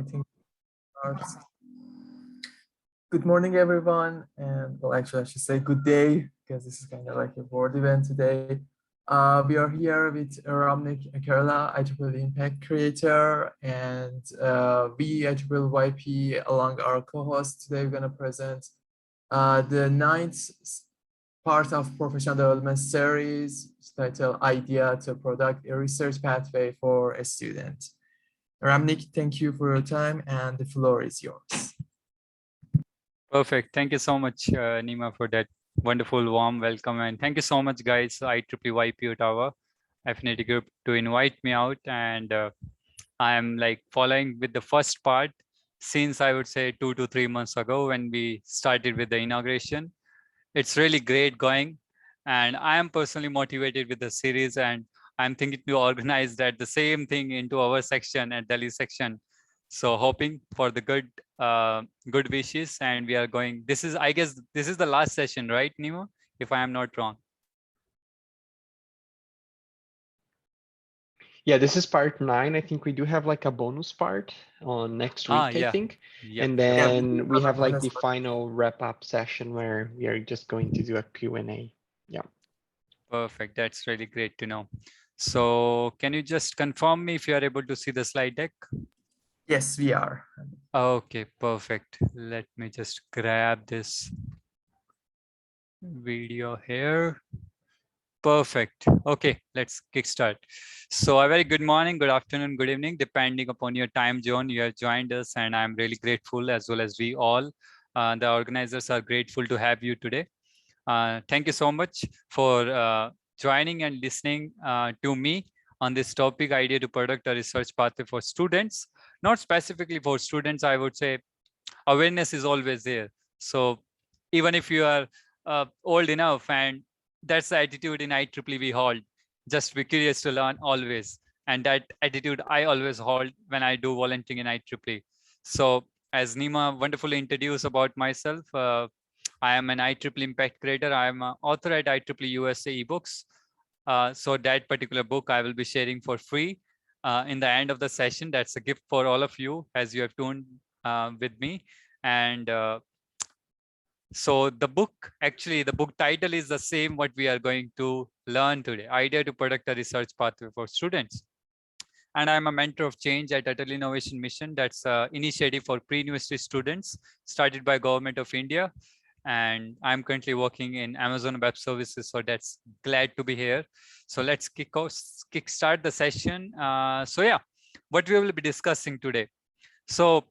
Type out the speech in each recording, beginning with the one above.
I think good morning, everyone. And well, actually, I should say good day because this is kind of like a board event today. We are here with Ramnik Kerala, IEEE Impact Creator, and we, IEEE along our co-hosts, today we're going to present the ninth part of professional development series titled Idea to Product, a research pathway for a student. Ramnik, thank you for your time, and the floor is yours. Perfect. Thank you so much, Nima, for that wonderful, warm welcome. And thank you so much, guys, IEEE Ottawa Affinity Group, to invite me out. And I am like following with the first part since I would say 2 to 3 months ago when we started with the inauguration. It's really great going. And I am personally motivated with the series, and I'm thinking to organize that the same thing into our section at Delhi section. So hoping for the good wishes, and we are going. This is, I guess, this is the last session, right, Nemo? If I am not wrong. Yeah, this is part 9. I think we do have like a bonus part on next week, I think. Yep. And then we have like the final wrap-up session where we are just going to do a Q&A. Yeah. Perfect. That's really great to know. So can you just confirm me if you are able to see the slide deck? Yes, we are. Okay, perfect. Let me just grab this video here. Perfect. Okay, let's kickstart. So a very good morning, good afternoon, good evening, depending upon your time zone you have joined us, and I'm really grateful, as well as we all. The organizers are grateful to have you today. Thank you so much for joining and listening to me on this topic, idea to product, a research pathway for students. Not specifically for students, I would say awareness is always there. So even if you are old enough, and that's the attitude in IEEE we hold, just be curious to learn always. And that attitude I always hold when I do volunteering in IEEE. So as Nima wonderfully introduced about myself, I am an IEEE impact creator. I am an author at IEEE USA ebooks. So that particular book I will be sharing for free in the end of the session. That's a gift for all of you as you have tuned with me. And so the book, actually the book title is the same what we are going to learn today, Idea to Product, a Research Pathway for Students. And I'm a mentor of change at Atal Innovation Mission. That's an initiative for pre-university students started by Government of India. And I'm currently working in Amazon Web Services. So that's glad to be here. So let's kickstart the session. So yeah, what we will be discussing today. So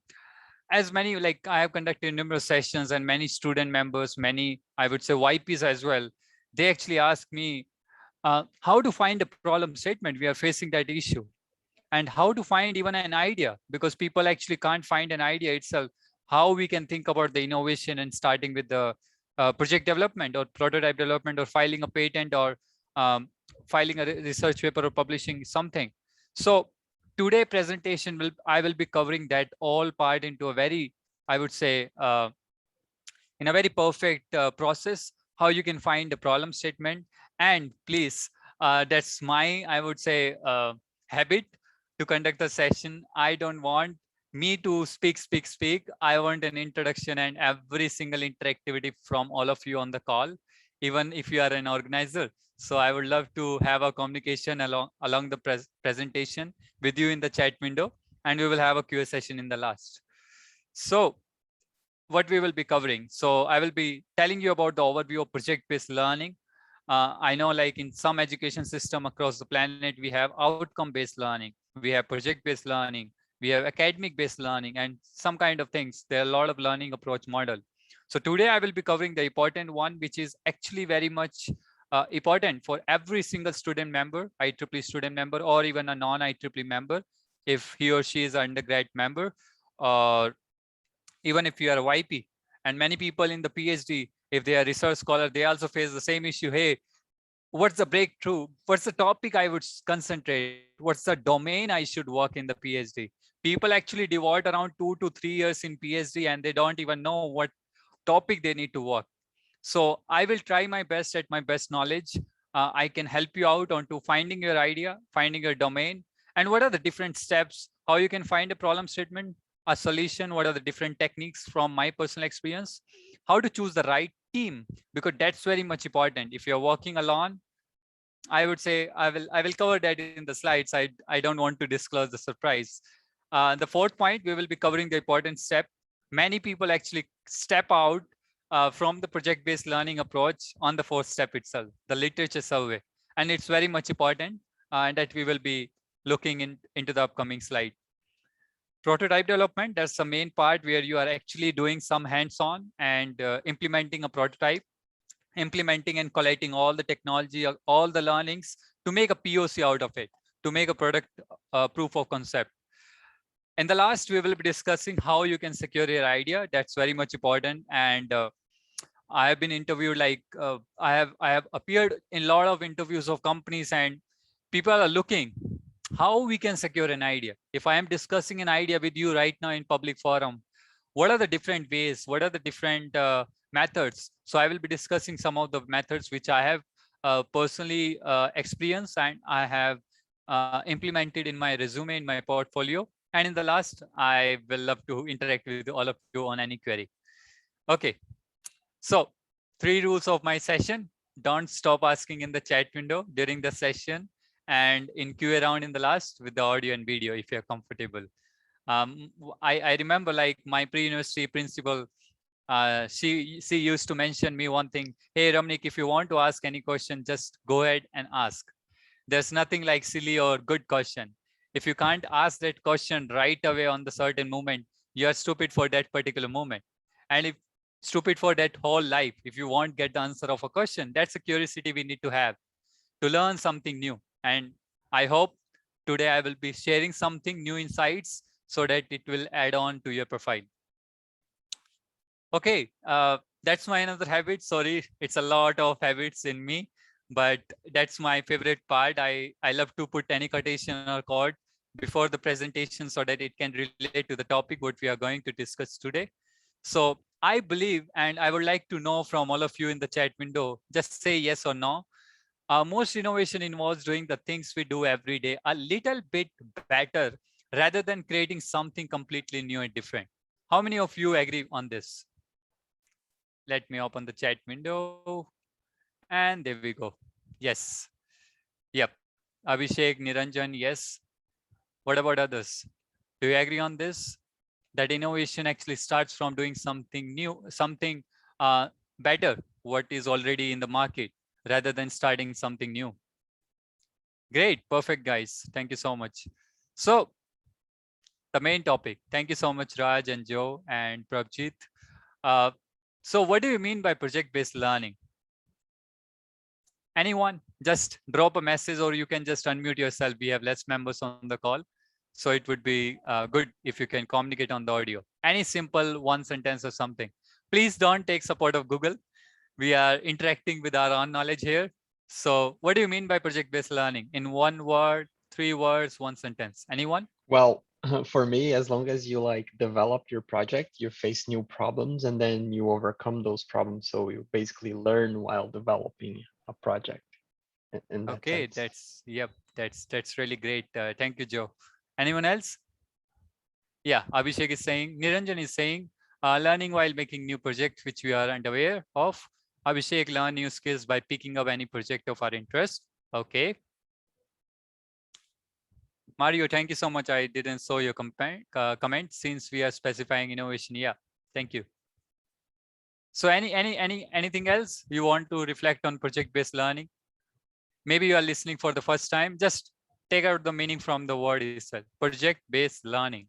as many, like I have conducted numerous sessions, and many student members, many, I would say YPs as well, they actually ask me how to find a problem statement. We are facing that issue. And how to find even an idea, because people actually can't find an idea itself. How we can think about the innovation and starting with the project development or prototype development or filing a patent or filing a research paper or publishing something. So today presentation I will be covering that all part into a very, I would say, in a very perfect process, how you can find a problem statement. And please, that's my, I would say, habit to conduct the session. I don't want me to speak. I want an introduction and every single interactivity from all of you on the call, even if you are an organizer. So I would love to have a communication along the presentation with you in the chat window, and we will have a Q&A session in the last. So what we will be covering. So I will be telling you about the overview of project-based learning. I know, like in some education system across the planet, we have outcome-based learning, we have project-based learning, we have academic-based learning, and some kind of things. There are a lot of learning approach model. So today I will be covering the important one, which is actually very much important for every single student member, IEEE student member, or even a non-IEEE member, if he or she is an undergrad member, or even if you are a YP. And many people in the PhD, if they are research scholar, they also face the same issue. Hey, what's the breakthrough? What's the topic I would concentrate? What's the domain I should work in the PhD? People actually devote around 2 to 3 years in PhD, and they don't even know what topic they need to work. So I will try my best at my best knowledge. I can help you out on to finding your idea, finding your domain, and what are the different steps, how you can find a problem statement, a solution, what are the different techniques from my personal experience, how to choose the right team, because that's very much important. If you're working alone, I would say I will cover that in the slides. I don't want to disclose the surprise. The fourth point, we will be covering the important step. Many people actually step out from the project-based learning approach on the fourth step itself, the literature survey. And it's very much important that we will be looking into the upcoming slide. Prototype development, that's the main part where you are actually doing some hands-on and implementing a prototype, implementing and collating all the technology, all the learnings to make a POC out of it, to make a product proof of concept. And the last, we will be discussing how you can secure your idea. That's very much important. And I have been interviewed, like I have appeared in a lot of interviews of companies, and people are looking how we can secure an idea. If I am discussing an idea with you right now in public forum, what are the different ways? What are the different methods? So I will be discussing some of the methods which I have personally experienced and I have implemented in my resume, in my portfolio. And in the last, I will love to interact with all of you on any query. Okay, so 3 rules of my session. Don't stop asking in the chat window during the session, and in QA round in the last with the audio and video if you're comfortable. I remember, like, my pre-university principal, she used to mention me one thing: hey Ramnik, if you want to ask any question, just go ahead and ask. There's nothing like silly or good question. If you can't ask that question right away on the certain moment, you're stupid for that particular moment. And if stupid for that whole life, if you won't get the answer of a question, that's a curiosity we need to have to learn something new. And I hope today I will be sharing something new insights so that it will add on to your profile. Okay, that's my another habit. Sorry, it's a lot of habits in me, but that's my favorite part. I love to put any quotation or quote before the presentation so that it can relate to the topic what we are going to discuss today. So I believe, and I would like to know from all of you in the chat window, just say yes or no. Most innovation involves doing the things we do every day a little bit better rather than creating something completely new and different. How many of you agree on this? Let me open the chat window. And there we go. Yes. Yep. Abhishek, Niranjan, yes. What about others? Do you agree on this? That innovation actually starts from doing something new, something better, what is already in the market, rather than starting something new. Great. Perfect, guys. Thank you so much. So the main topic. Thank you so much, Raj and Joe and Prabjit. So what do you mean by project-based learning? Anyone? Just drop a message, or you can just unmute yourself. We have less members on the call, so it would be good if you can communicate on the audio. Any simple one sentence or something. Please don't take support of Google. We are interacting with our own knowledge here. So what do you mean by project-based learning? In 1 word, 3 words, 1 sentence. Anyone? Well, for me, as long as you like develop your project, you face new problems and then you overcome those problems. So you basically learn while developing a project. In that Okay, sense. that's really great. Thank you, Joe. Anyone else? Yeah, Abhishek is saying, Niranjan is saying, learning while making new projects which we are unaware of. Abhishek, learn new skills by picking up any project of our interest. Okay. Mario, thank you so much. I didn't saw your comment since we are specifying innovation. Yeah, thank you. So anything else you want to reflect on project-based learning? Maybe you are listening for the first time. Just take out the meaning from the word itself. Project-based learning.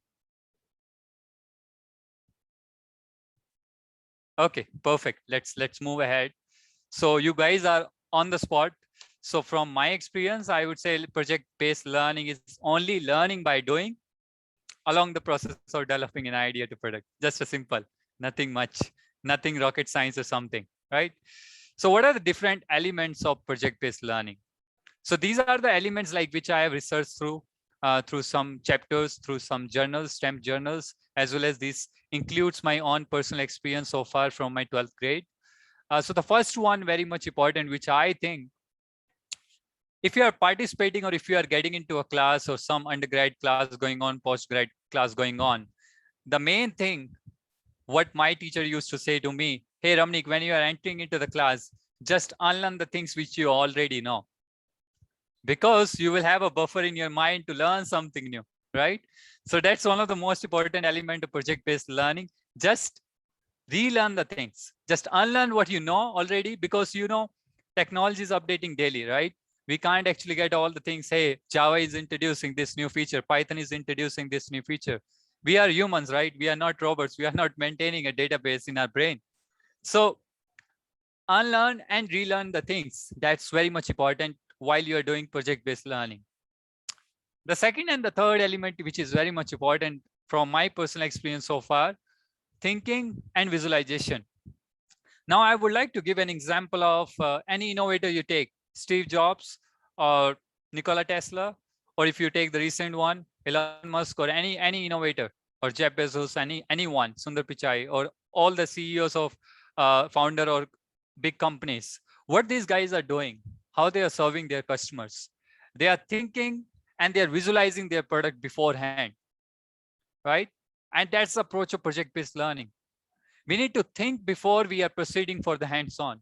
Okay, perfect. Let's move ahead. So you guys are on the spot. So from my experience, I would say project-based learning is only learning by doing along the process of developing an idea to product. Just a simple, nothing much, nothing rocket science or something, right? So what are the different elements of project-based learning? So these are the elements like which I have researched through some chapters, through some journals, STEM journals, as well as this includes my own personal experience so far from my 12th grade. So the first one, very much important, which I think, if you are participating or if you are getting into a class or some undergrad class going on, postgrad class going on, the main thing, what my teacher used to say to me, hey, Ramnik, when you are entering into the class, just unlearn the things which you already know, because you will have a buffer in your mind to learn something new, right? So that's one of the most important element of project-based learning. Just relearn the things, just unlearn what you know already, because you know technology is updating daily, right? We can't actually get all the things. Hey, Java is introducing this new feature, Python is introducing this new feature. We are humans, right? We are not robots. We are not maintaining a database in our brain. So unlearn and relearn the things. That's very much important while you are doing project-based learning. The second and the third element, which is very much important from my personal experience so far, thinking and visualization. Now, I would like to give an example of any innovator you take, Steve Jobs or Nikola Tesla, or if you take the recent one, Elon Musk, or any innovator, or Jeff Bezos, anyone, Sundar Pichai, or all the CEOs of founder or big companies. What these guys are doing, how they are serving their customers. They are thinking and they are visualizing their product beforehand, right? And that's the approach of project-based learning. We need to think before we are proceeding for the hands-on.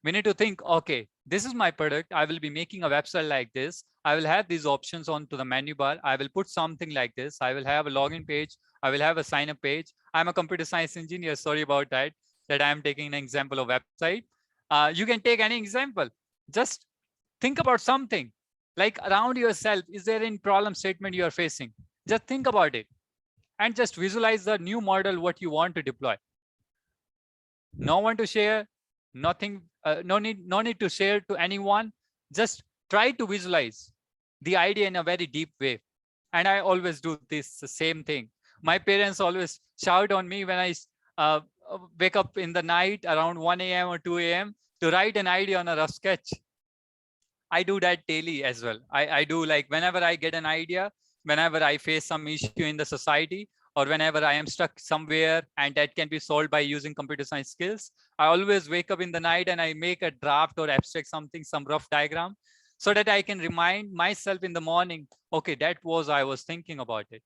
We need to think, okay, this is my product. I will be making a website like this. I will have these options onto the menu bar. I will put something like this. I will have a login page. I will have a sign-up page. I'm a computer science engineer. Sorry about that I'm taking an example of website. You can take any example. Just think about something like around yourself. Is there any problem statement you are facing? Just think about it and just visualize the new model, what you want to deploy. No one to share, nothing, no need to share to anyone. Just try to visualize the idea in a very deep way. And I always do this same thing. My parents always shout on me when I wake up in the night around 1 a.m. or 2 a.m. to write an idea on a rough sketch. I do that daily as well. I do, like, whenever I get an idea, whenever I face some issue in the society, or whenever I am stuck somewhere and that can be solved by using computer science skills, I always wake up in the night and I make a draft or abstract something, some rough diagram, so that I can remind myself in the morning, okay, that was, I was thinking about it,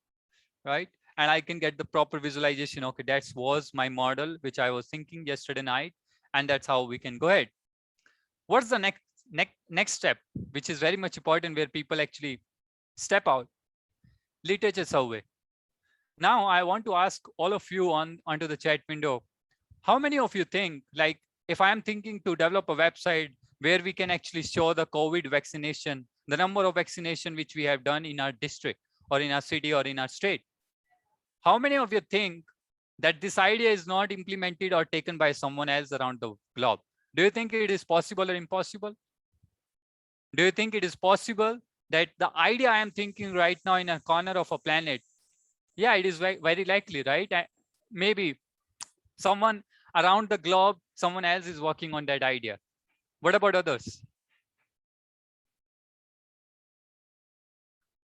right? And I can get the proper visualization. Okay, that was my model, which I was thinking yesterday night, and that's how we can go ahead. What's the next step, which is very much important, where people actually step out? Literature survey. Now, I want to ask all of you onto the chat window, how many of you think, like, if I am thinking to develop a website where we can actually show the COVID vaccination, the number of vaccination which we have done in our district or in our city or in our state, how many of you think that this idea is not implemented or taken by someone else around the globe? Do you think it is possible or impossible? Do you think it is possible that the idea I am thinking right now in a corner of a planet, yeah, it is very likely, right? Maybe someone around the globe, someone else is working on that idea. What about others?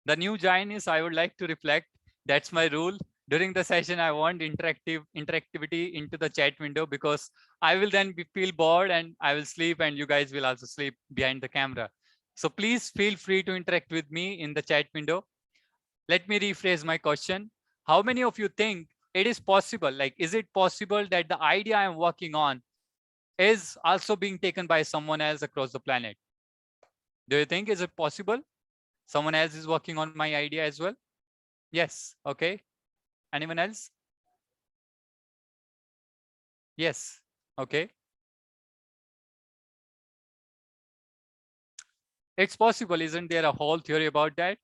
The new giant is, I would like to reflect. That's my rule. During the session, I want interactivity into the chat window, because I will then feel bored and I will sleep, and you guys will also sleep behind the camera. So please feel free to interact with me in the chat window. Let me rephrase my question. How many of you think it is possible? Like, is it possible that the idea I'm working on is also being taken by someone else across the planet? Do you think, is it possible? Someone else is working on my idea as well? Yes. Okay. Anyone else? Yes. Okay. It's possible. Isn't there a whole theory about that?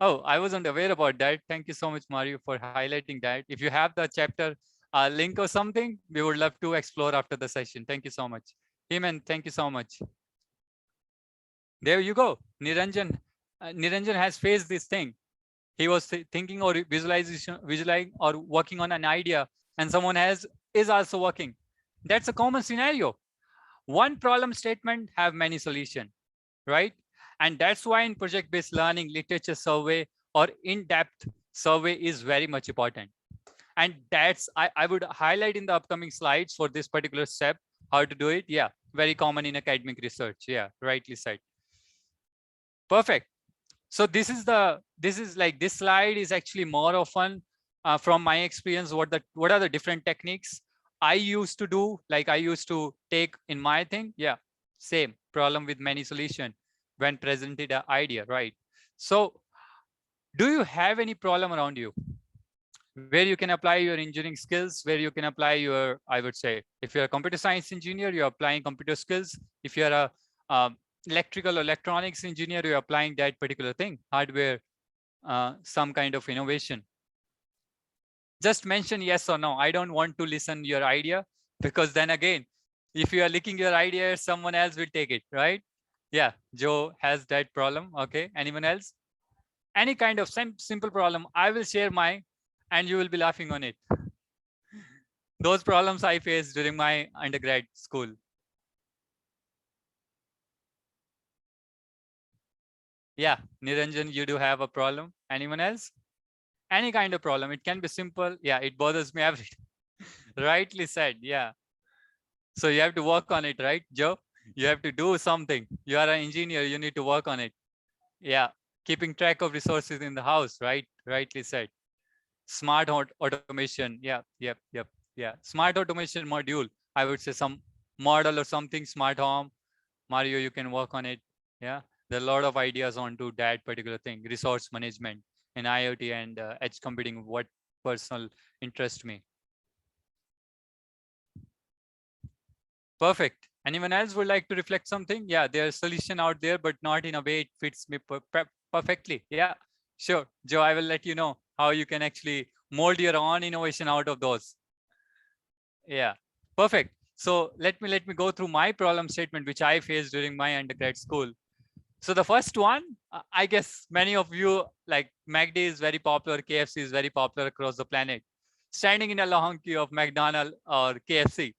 Oh, I wasn't aware about that. Thank you so much, Mario, for highlighting that. If you have the chapter link or something, we would love to explore after the session. Thank you so much. Heman, thank you so much. There you go. Niranjan. Niranjan has faced this thing. He was thinking or visualizing or working on an idea, and someone else is also working. That's a common scenario. One problem statement have many solutions, right? And that's why in project-based learning, literature survey or in-depth survey is very much important. And that's, I would highlight in the upcoming slides for this particular step, how to do it. Yeah, very common in academic research. Yeah, rightly said. Perfect. So this slide is actually more often from my experience, what are the different techniques I used to do, like I used to take in my thing. Yeah, same problem with many solution when presented an idea, right? So do you have any problem around you where you can apply your engineering skills, where you can apply your, I would say, if you're a computer science engineer, you're applying computer skills. If you're a electrical or electronics engineer, you're applying that particular thing, hardware, some kind of innovation. Just mention yes or no. I don't want to listen your idea, because then again, if you are leaking your idea, someone else will take it, right? Yeah, Joe has that problem. Okay, anyone else? Any kind of simple problem, I will share mine and you will be laughing on it. Those problems I faced during my undergrad school. Yeah, Niranjan, you do have a problem. Anyone else? Any kind of problem. It can be simple. Yeah, it bothers me every day. Rightly said. Yeah. So you have to work on it, right, Joe? You have to do something. You are an engineer. You need to work on it. Yeah. Keeping track of resources in the house, right? Rightly said. Smart automation. Yeah. Yep. Yep. Yeah. Smart automation module. I would say some model or something. Smart home. Mario, you can work on it. Yeah. There are a lot of ideas onto that particular thing. Resource management in IoT and edge computing. What personal interest me. Perfect. Anyone else would like to reflect something? Yeah, there's solution out there, but not in a way it fits me perfectly. Yeah, sure. Joe, I will let you know how you can actually mold your own innovation out of those. Yeah, perfect. So let me go through my problem statement, which I faced during my undergrad school. So the first one, I guess many of you, like McD is very popular, KFC is very popular across the planet. Standing in a long queue of McDonald's or KFC,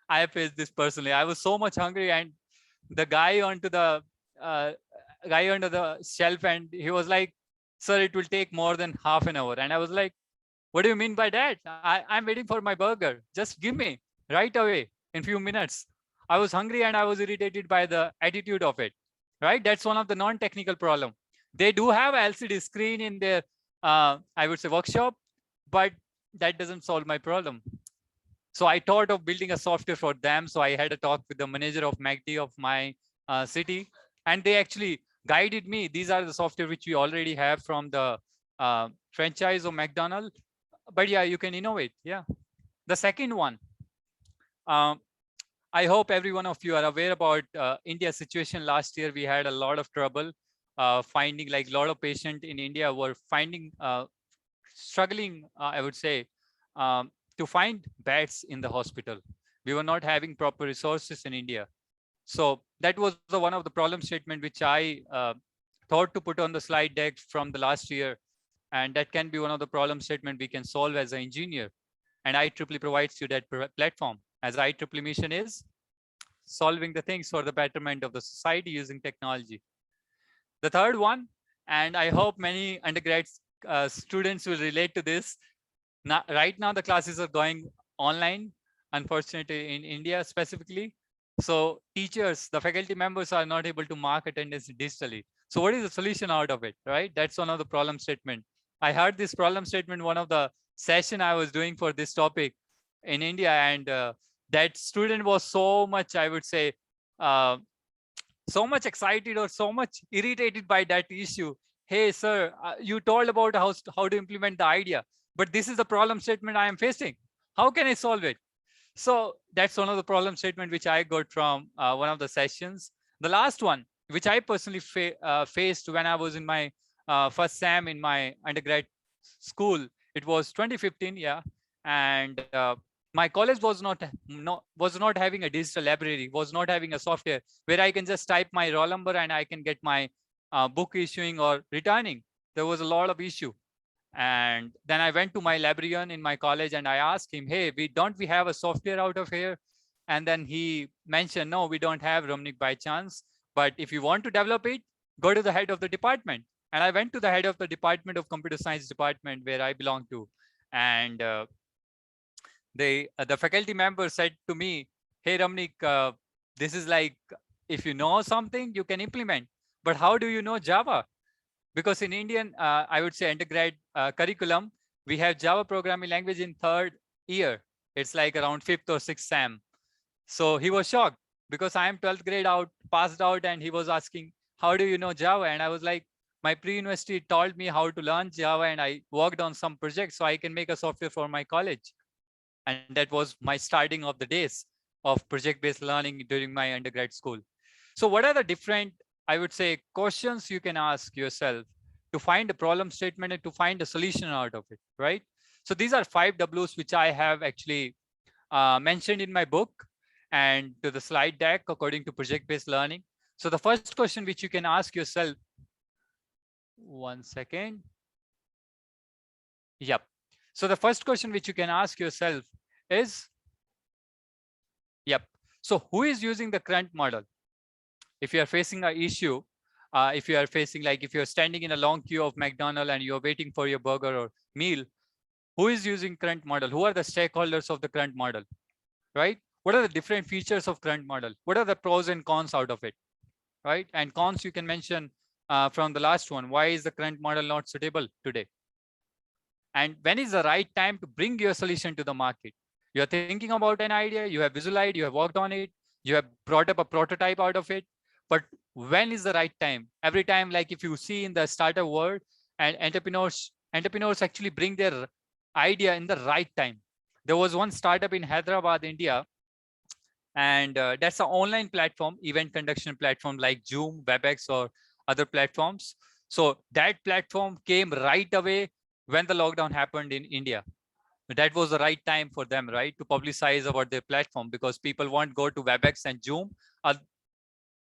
I faced this personally. I was so much hungry, and the guy onto the guy under the shelf, and he was like, "Sir, it will take more than half an hour." And I was like, "What do you mean by that? I'm waiting for my burger. Just give me right away in few minutes." I was hungry and I was irritated by the attitude of it. Right? That's one of the non-technical problem. They do have a LCD screen in their, I would say, workshop, but that doesn't solve my problem. So I thought of building a software for them. So I had a talk with the manager of MACD of my city, and they actually guided me. These are the software which we already have from the franchise of McDonald's. But yeah, you can innovate. Yeah. The second one, I hope every one of you are aware about India's situation. Last year, we had a lot of trouble finding, like, a lot of patients in India were finding, struggling, I would say, to find beds in the hospital. We were not having proper resources in India. So that was one of the problem statement which I thought to put on the slide deck from the last year. And that can be one of the problem statement we can solve as an engineer. And IEEE provides you that platform, as IEEE mission is solving the things for the betterment of the society using technology. The third one, and I hope many undergrad students will relate to this. Now, right now, the classes are going online, unfortunately, in India specifically. So teachers, the faculty members are not able to mark attendance digitally. So what is the solution out of it, right? That's one of the problem statement. I heard this problem statement, one of the session I was doing for this topic in India, and that student was so much, I would say, so much excited or so much irritated by that issue. Hey, sir, you told about how to implement the idea, but this is the problem statement I am facing. How can I solve it? So that's one of the problem statement which I got from one of the sessions. The last one, which I personally faced when I was in my first SAM in my undergrad school, it was 2015, yeah. And my college was not having a digital library, was not having a software where I can just type my roll number and I can get my book issuing or returning. There was a lot of issue. And then I went to my librarian in my college and I asked him, hey, we have a software out of here? And then he mentioned, no, we don't have Romnik by chance. But if you want to develop it, go to the head of the department. And I went to the head of the department of computer science department where I belong to. And the faculty member said to me, hey, Romnik, this is like, if you know something, you can implement. But how do you know Java? Because in Indian, I would say undergrad curriculum, We have Java programming language in 3rd year. It's like around 5th or 6th SAM. So he was shocked because I am 12th grade out, passed out, and he was asking, how do you know Java? And I was like, my pre-university told me how to learn Java, and I worked on some projects so I can make a software for my college. And that was my starting of the days of project-based learning during my undergrad school. So what are the different, I would say, questions you can ask yourself to find a problem statement and to find a solution out of it, right? So these are 5 Ws which I have actually mentioned in my book and to the slide deck according to project-based learning. So the first question which you can ask yourself, one second. Yep. So the first question which you can ask yourself is, yep. So who is using the current model? If you are facing an issue, if you are facing, like if you're standing in a long queue of McDonald's and you're waiting for your burger or meal, who is using current model? Who are the stakeholders of the current model, right? What are the different features of current model? What are the pros and cons out of it, right? And cons you can mention from the last one. Why is the current model not suitable today? And when is the right time to bring your solution to the market? You're thinking about an idea, you have visualized, you have worked on it, you have brought up a prototype out of it, but when is the right time? Every time, like if you see in the startup world, and entrepreneurs actually bring their idea in the right time. There was one startup in Hyderabad, India, and that's an online platform, event conduction platform like Zoom, WebEx, or other platforms. So that platform came right away when the lockdown happened in India. That was the right time for them, right, to publicize about their platform, because people won't go to WebEx and Zoom.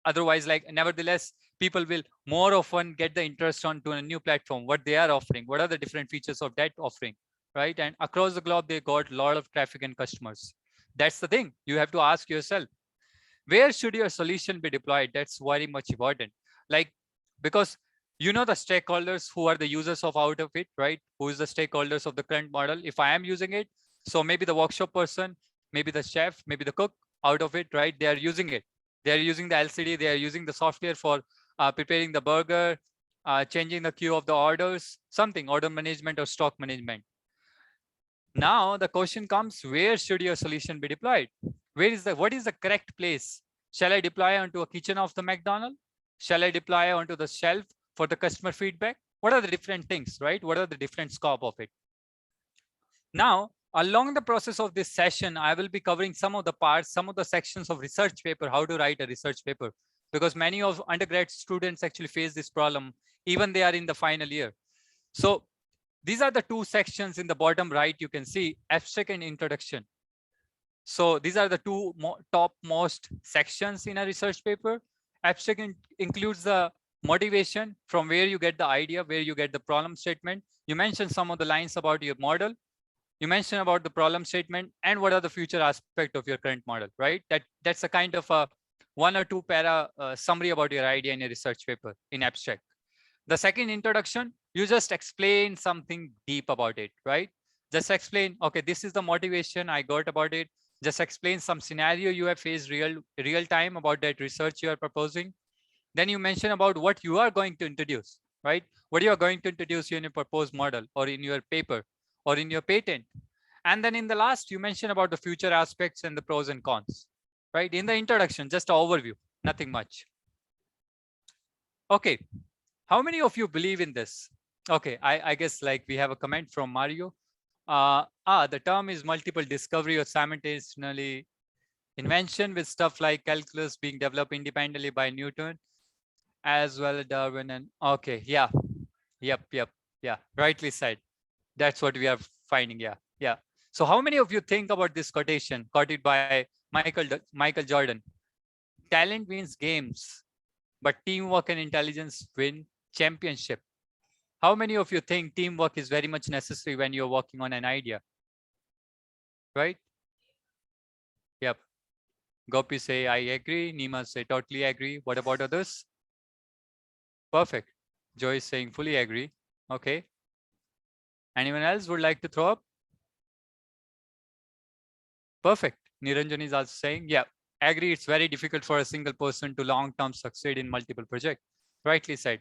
Otherwise, like, nevertheless, people will more often get the interest onto a new platform, what they are offering, what are the different features of that offering, right? And across the globe, they got a lot of traffic and customers. That's the thing. You have to ask yourself, where should your solution be deployed? That's very much important. Like, because you know the stakeholders who are the users of out of it, right? Who is the stakeholders of the current model? If I am using it, so maybe the workshop person, maybe the chef, maybe the cook out of it, right? They are using it. They are using the LCD. They are using the software for preparing the burger, changing the queue of the orders, something, order management or stock management. Now the question comes, where should your solution be deployed? What is the correct place? Shall I deploy onto a kitchen of the McDonald's? Shall I deploy onto the shelf for the customer feedback? What are the different things, right? What are the different scope of it? Now, along the process of this session, I will be covering some of the parts, some of the sections of research paper, how to write a research paper, because many of undergrad students actually face this problem, even they are in the final year. So these are the 2 sections in the bottom right. You can see abstract and introduction. So these are the 2 topmost sections in a research paper. Abstract includes the motivation, from where you get the idea, where you get the problem statement. You mentioned some of the lines about your model. You mentioned about the problem statement and what are the future aspect of your current model, right? That's a kind of a 1 or 2 para summary about your idea in a research paper in abstract. The second introduction, you just explain something deep about it, right? Just explain, okay, this is the motivation I got about it. Just explain some scenario you have faced real time about that research you are proposing. Then you mention about what you are going to introduce, right? What you are going to introduce in your proposed model or in your paper or in your patent. And then in the last, you mention about the future aspects and the pros and cons, right? In the introduction, just an overview, nothing much. Okay. How many of you believe in this? Okay, I guess like we have a comment from Mario. The term is multiple discovery or simultaneously invention, with stuff like calculus being developed independently by Newton as well as Darwin. And okay, yeah, yeah, rightly said. That's what we are finding. Yeah. So how many of you think about this quotation quoted by Michael Jordan? Talent wins games, but teamwork and intelligence win championship. How many of you think teamwork is very much necessary when you're working on an idea? Right? Yep. Gopi say, I agree. Nima say, totally agree. What about others? Perfect. Joy is saying, fully agree. Okay. Anyone else would like to throw up? Perfect. Niranjan is also saying, yeah, agree. It's very difficult for a single person to long-term succeed in multiple projects. Rightly said.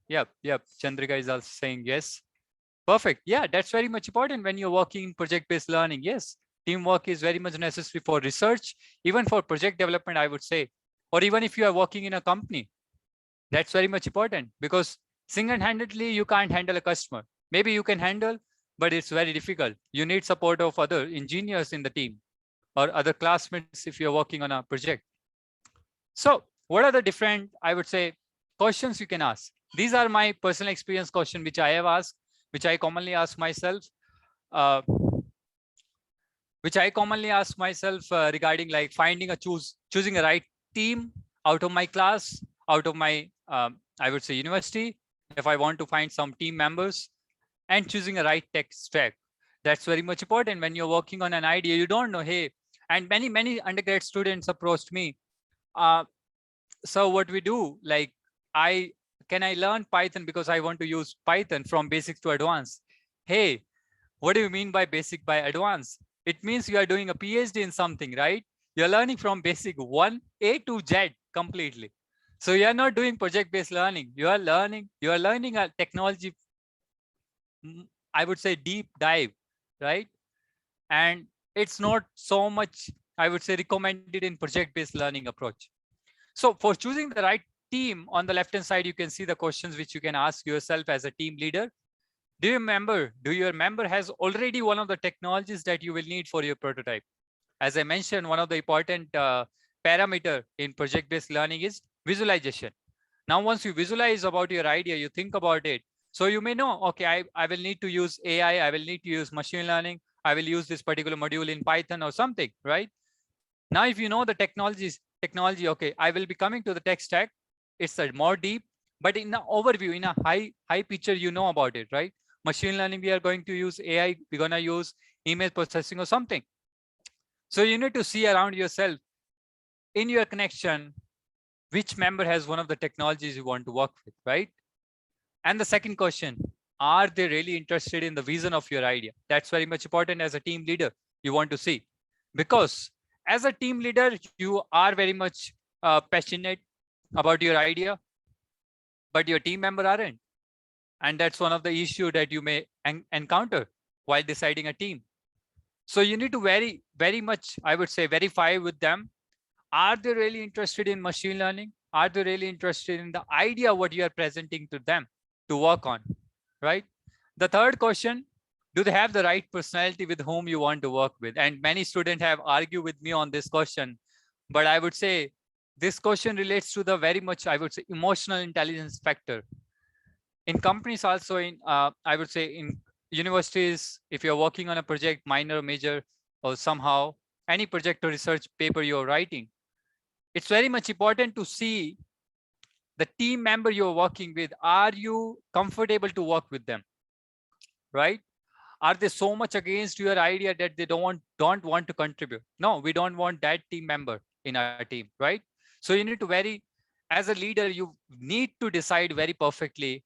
Yep. Chandrika is also saying yes. Perfect. Yeah, that's very much important when you're working in project-based learning. Yes, teamwork is very much necessary for research, even for project development, I would say, or even if you are working in a company, that's very much important because single-handedly you can't handle a customer. Maybe you can handle, but it's very difficult. You need support of other engineers in the team or other classmates if you're working on a project. So what are the different, I would say, questions you can ask? These are my personal experience question, which I have asked, which I commonly ask myself, uh, regarding like finding choosing a right team out of my class, out of my, I would say, university, if I want to find some team members, and choosing a right tech stack. That's very much important when you're working on an idea. You don't know, hey, and many undergrad students approached me. So what we do, like, can I learn Python because I want to use Python from basic to advanced? Hey, what do you mean by basic by advanced? It means you are doing a PhD in something, right? You're learning from basic 1A to Z completely. So you're not doing project-based learning. You are learning a technology, I would say, deep dive, right? And it's not so much, I would say, recommended in project-based learning approach. So for choosing the right team, on the left-hand side, you can see the questions which you can ask yourself as a team leader. Do your member has already one of the technologies that you will need for your prototype? As I mentioned, one of the important parameter in project-based learning is visualization. Now, once you visualize about your idea, you think about it. So you may know, okay, I will need to use AI, I will need to use machine learning, I will use this particular module in Python or something, right? Now, if you know the technology, okay, I will be coming to the tech stack. It's a more deep, but in an overview, in a high picture, you know about it, right? Machine learning, we are going to use AI, we're going to use image processing or something. So you need to see around yourself in your connection, which member has one of the technologies you want to work with, right? And the second question, are they really interested in the vision of your idea? That's very much important as a team leader you want to see, because as a team leader, you are very much passionate about your idea, but your team member aren't. And that's one of the issue that you may encounter while deciding a team. So you need to very much, I would say, verify with them. Are they really interested in machine learning? Are they really interested in the idea what you are presenting to them to work on, right? The third question, do they have the right personality with whom you want to work with? And many students have argued with me on this question, but I would say this question relates to the very much, I would say, emotional intelligence factor. In companies also, I would say in universities, if you're working on a project, minor or major, or somehow any project or research paper you're writing, it's very much important to see the team member you're working with. Are you comfortable to work with them, right? Are they so much against your idea that they don't want to contribute? No, we don't want that team member in our team, right? So you need to as a leader, you need to decide very perfectly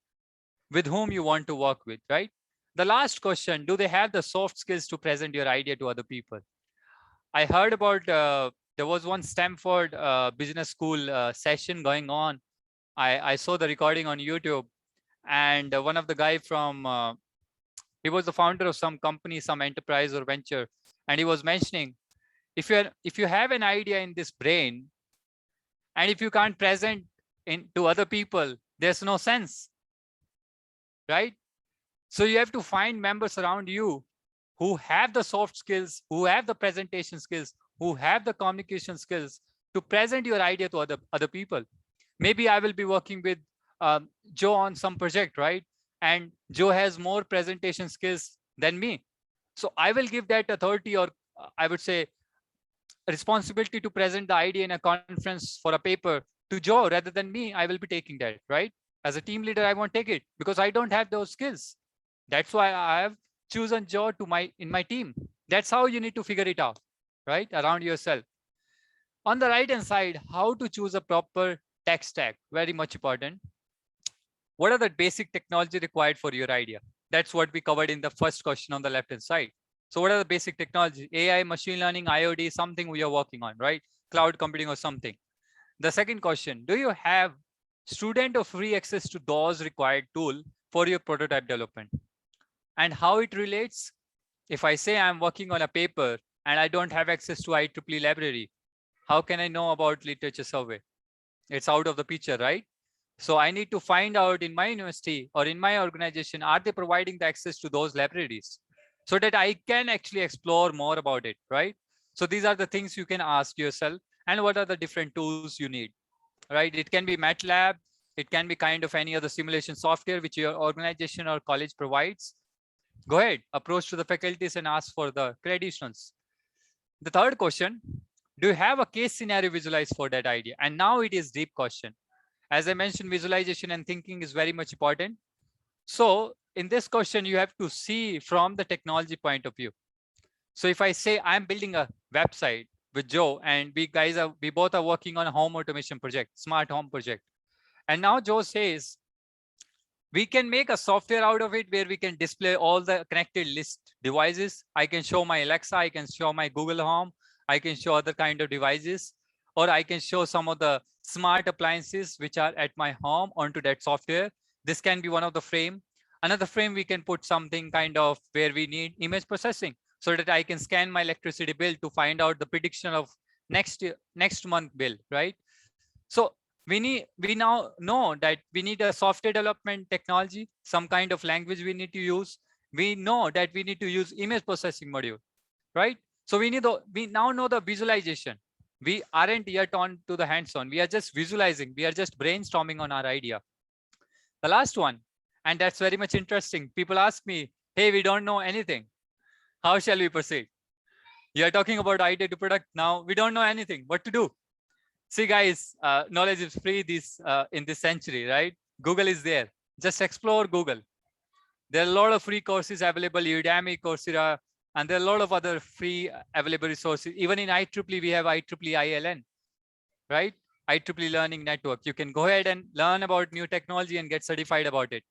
with whom you want to work with, right? The last question, do they have the soft skills to present your idea to other people? I heard about, there was one Stanford business school session going on. I saw the recording on YouTube, and one of the guy from, he was the founder of some company, some enterprise or venture. And he was mentioning, if you have an idea in this brain, and if you can't present to other people, there's no sense, right? So you have to find members around you who have the soft skills, who have the presentation skills, who have the communication skills to present your idea to other people. Maybe I will be working with Joe on some project, right? And Joe has more presentation skills than me. So I will give that authority, or I would say responsibility, to present the idea in a conference for a paper to Joe rather than me. I will be taking that, right? As a team leader, I won't take it because I don't have those skills. That's why I have chosen Joe in my team. That's how you need to figure it out, right? Around yourself. On the right hand side, how to choose a proper tech stack, very much important. What are the basic technology required for your idea? That's what we covered in the first question on the left hand side. So what are the basic technology? AI, machine learning, IoT, something we are working on, right? Cloud computing or something. The second question, do you have student or free access to those required tool for your prototype development? And how it relates? If I say I'm working on a paper and I don't have access to IEEE library, how can I know about literature survey? It's out of the picture, right? So I need to find out in my university or in my organization, are they providing the access to those libraries so that I can actually explore more about it, right? So these are the things you can ask yourself, and what are the different tools you need, right? It can be MATLAB, it can be kind of any other simulation software which your organization or college provides. Go ahead, approach to the faculties and ask for the credentials. The third question, do you have a case scenario visualized for that idea? And now it is deep question. As I mentioned, visualization and thinking is very much important. So in this question, you have to see from the technology point of view. So if I say I'm building a website with Joe, and we both are working on a home automation project, smart home project. And now Joe says, we can make a software out of it where we can display all the connected list devices. I can show my Alexa, I can show my Google Home, I can show other kind of devices, or I can show some of the smart appliances which are at my home onto that software. This can be one of the frame. Another frame, we can put something kind of where we need image processing so that I can scan my electricity bill to find out the prediction of next month bill, right? So we now know that we need a software development technology, some kind of language we need to use. We know that we need to use image processing module, right? So we now know the visualization. We aren't yet on to the hands-on. We are just visualizing. We are just brainstorming on our idea. The last one, and that's very much interesting. People ask me, hey, we don't know anything. How shall we proceed? You are talking about idea to product. Now we don't know anything. What to do? See, guys, knowledge is free in this century, right? Google is there. Just explore Google. There are a lot of free courses available, Udemy, Coursera, and there are a lot of other free available resources. Even in IEEE, we have IEEE ILN, right? IEEE Learning Network. You can go ahead and learn about new technology and get certified about it,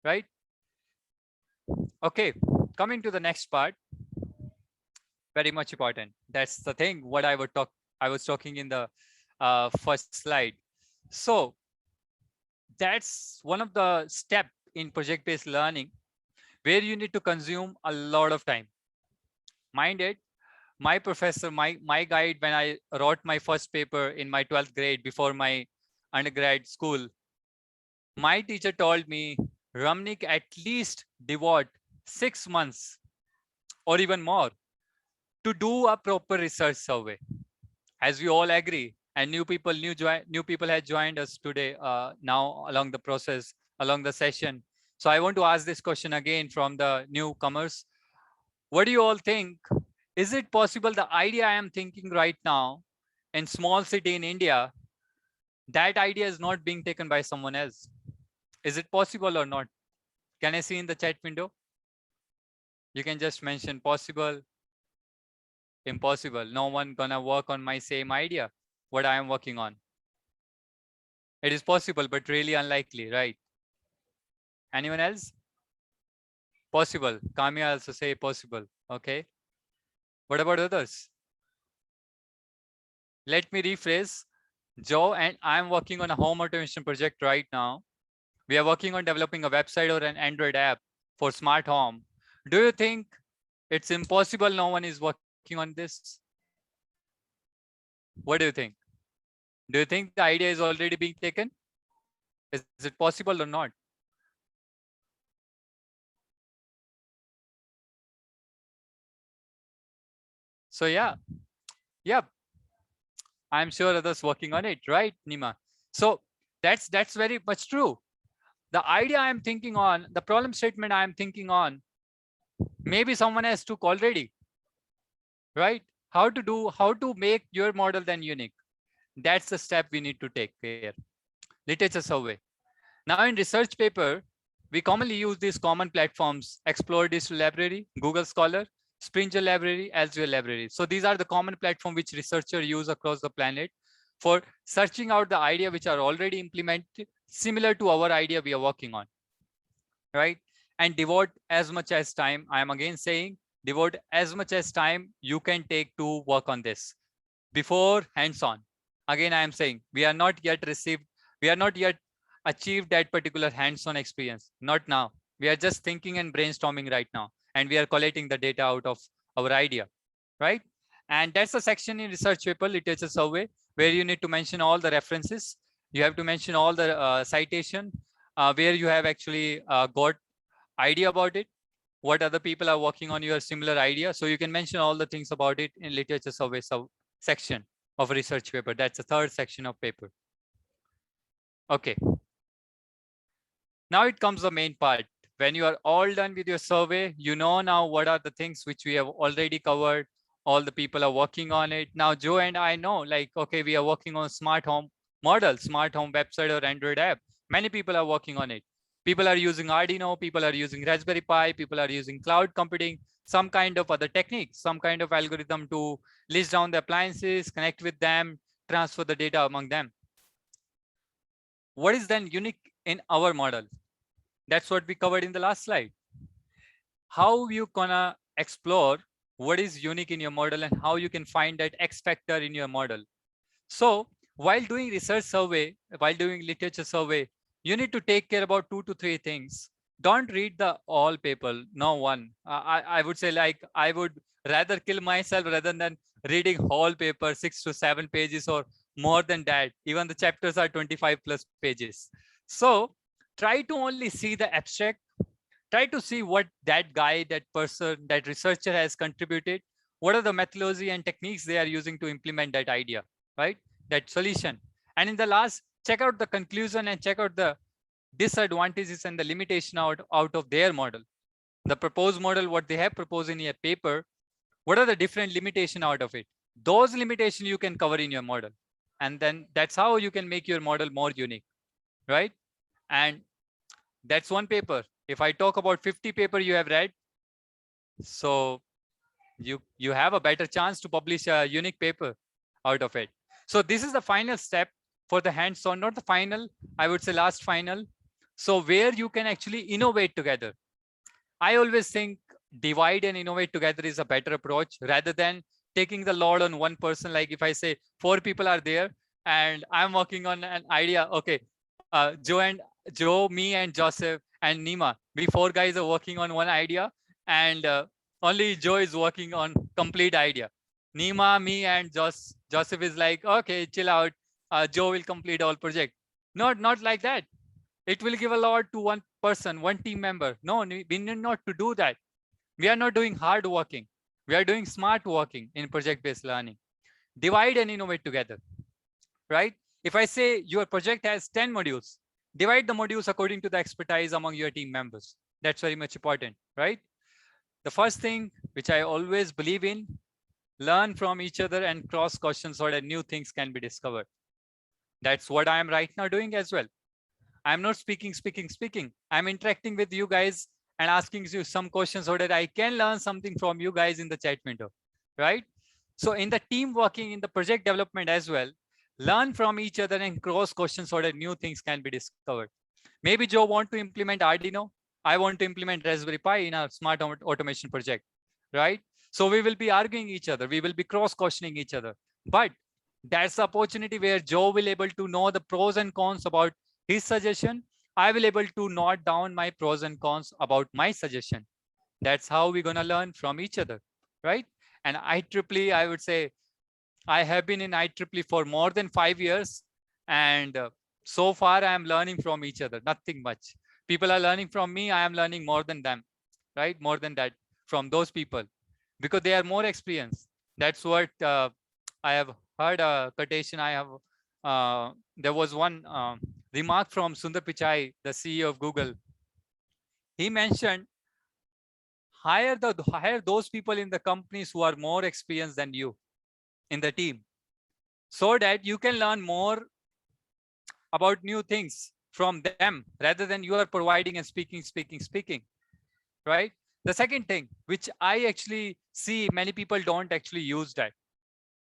right? Okay, coming to the next part. Very much important. That's the thing, what I was talking in the first slide. So that's one of the step in project-based learning where you need to consume a lot of time. Mind it, my professor, my guide, when I wrote my first paper in my 12th grade before my undergrad school, my teacher told me, Ramnik, at least devote 6 months or even more to do a proper research survey. As we all agree, and new people have joined us today now along the process, along the session. So I want to ask this question again from the newcomers. What do you all think? Is it possible the idea I am thinking right now in small city in India, that idea is not being taken by someone else? Is it possible or not? Can I see in the chat window? You can just mention possible, impossible. No one gonna work on my same idea, what I am working on. It is possible, but really unlikely, right? Anyone else? Possible. Kamya also say possible. Okay. What about others? Let me rephrase. Joe and I am working on a home automation project right now. We are working on developing a website or an Android app for smart home. Do you think it's impossible no one is working on this? What do you think? Do you think the idea is already being taken? Is it possible or not? So yeah, I'm sure others working on it, right, Nima? So that's very much true. The idea I'm thinking on, the problem statement I'm thinking on, maybe someone else took already, right? How to make your model then unique? That's the step we need to take here. Literature survey. Now in research paper, we commonly use these common platforms: Explore Digital Library, Google Scholar, Springer Library, Elsevier Library. So these are the common platform which researchers use across the planet for searching out the idea which are already implemented, similar to our idea we are working on, right? And devote as much as time, I am again saying, devote as much as time you can take to work on this before hands-on. Again, I am saying we are not yet achieved that particular hands-on experience, not now. We are just thinking and brainstorming right now, and we are collating the data out of our idea, right? And that's a section in research paper literature survey where you need to mention all the references. You have to mention all the citation where you have actually got idea about it, what other people are working on your similar idea. So you can mention all the things about it in literature survey section of a research paper. That's the third section of paper. Okay. Now it comes the main part. When you are all done with your survey, you know now what are the things which we have already covered. All the people are working on it. Now Joe and I know, like, okay, we are working on smart home model, smart home website or Android app. Many people are working on it. People are using Arduino, people are using Raspberry Pi, people are using cloud computing, some kind of other techniques, some kind of algorithm to list down the appliances, connect with them, transfer the data among them. What is then unique in our model? That's what we covered in the last slide. How you gonna explore what is unique in your model and how you can find that X factor in your model. So while doing research survey, while doing literature survey, you need to take care about 2 to 3 things. Don't read the all paper, no one. I would say, like, I would rather kill myself rather than reading whole paper 6 to 7 pages or more than that. Even the chapters are 25 plus pages. So try to only see the abstract. Try to see what that guy, that person, that researcher has contributed. What are the methodology and techniques they are using to implement that idea, right? That solution. And in the last, check out the conclusion and check out the disadvantages and the limitation out of their model. The proposed model, what they have proposed in a paper, what are the different limitations out of it? Those limitations you can cover in your model. And then that's how you can make your model more unique, right? And that's one paper. If I talk about 50 paper you have read, so you have a better chance to publish a unique paper out of it. So this is the final step for the hands-on, not the final, I would say last final. So where you can actually innovate together. I always think divide and innovate together is a better approach rather than taking the load on one person. Like if I say 4 people are there and I'm working on an idea, okay, Joe, me and Joseph and Nima, we 4 guys are working on one idea, and only Joe is working on complete idea. Nima, me and Joseph is like, okay, chill out. Joe will complete all project. Not like that. It will give a lot to one person, one team member. No, we need not to do that. We are not doing hard working. We are doing smart working in project-based learning. Divide and innovate together, right? If I say your project has 10 modules, divide the modules according to the expertise among your team members. That's very much important, right? The first thing which I always believe in, learn from each other and cross questions so that new things can be discovered. That's what I am right now doing as well. I'm not speaking. I'm interacting with you guys and asking you some questions so that I can learn something from you guys in the chat window, right? So in the team working in the project development as well, learn from each other and cross questions so that new things can be discovered. Maybe Joe want to implement Arduino. I want to implement Raspberry Pi in our smart automation project, right? So we will be arguing each other. We will be cross questioning each other. But that's the opportunity where Joe will able to know the pros and cons about his suggestion. I will able to note down my pros and cons about my suggestion. That's how we're gonna learn from each other, right? And IEEE, I would say, I have been in IEEE for more than 5 years, and so far I am learning from each other, nothing much. People are learning from me, I am learning more than them, right? More than that from those people, because they are more experienced. That's what I have heard a quotation. There was one remark from Sundar Pichai, the CEO of Google. He mentioned, hire those people in the companies who are more experienced than you in the team, so that you can learn more about new things from them rather than you are providing and speaking, right? The second thing, which I actually see many people don't actually use that.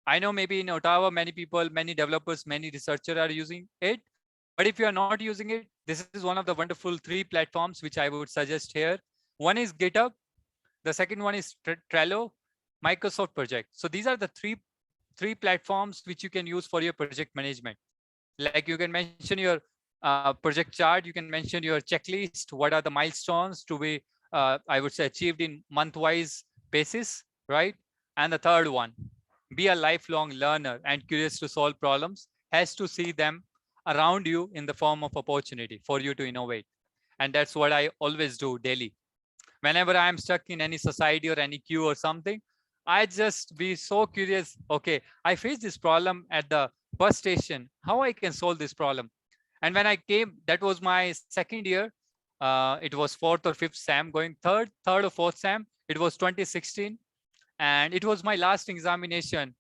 I know maybe in Ottawa, many people, many developers, many researchers are using it. But if you are not using it, this is one of the wonderful 3 platforms which I would suggest here. One is GitHub. The second one is Trello, Microsoft Project. So these are the three platforms which you can use for your project management. Like you can mention your project chart, you can mention your checklist. What are the milestones to be, I would say, achieved in month-wise basis, right? And the third one, be a lifelong learner and curious to solve problems, has to see them around you in the form of opportunity for you to innovate. And that's what I always do daily. Whenever I'm stuck in any society or any queue or something, I just be so curious. Okay, I faced this problem at the bus station. How I can solve this problem? And when I came, that was my second year. It was fourth or fifth SAM, going third or fourth SAM. It was 2016, and it was my last examination.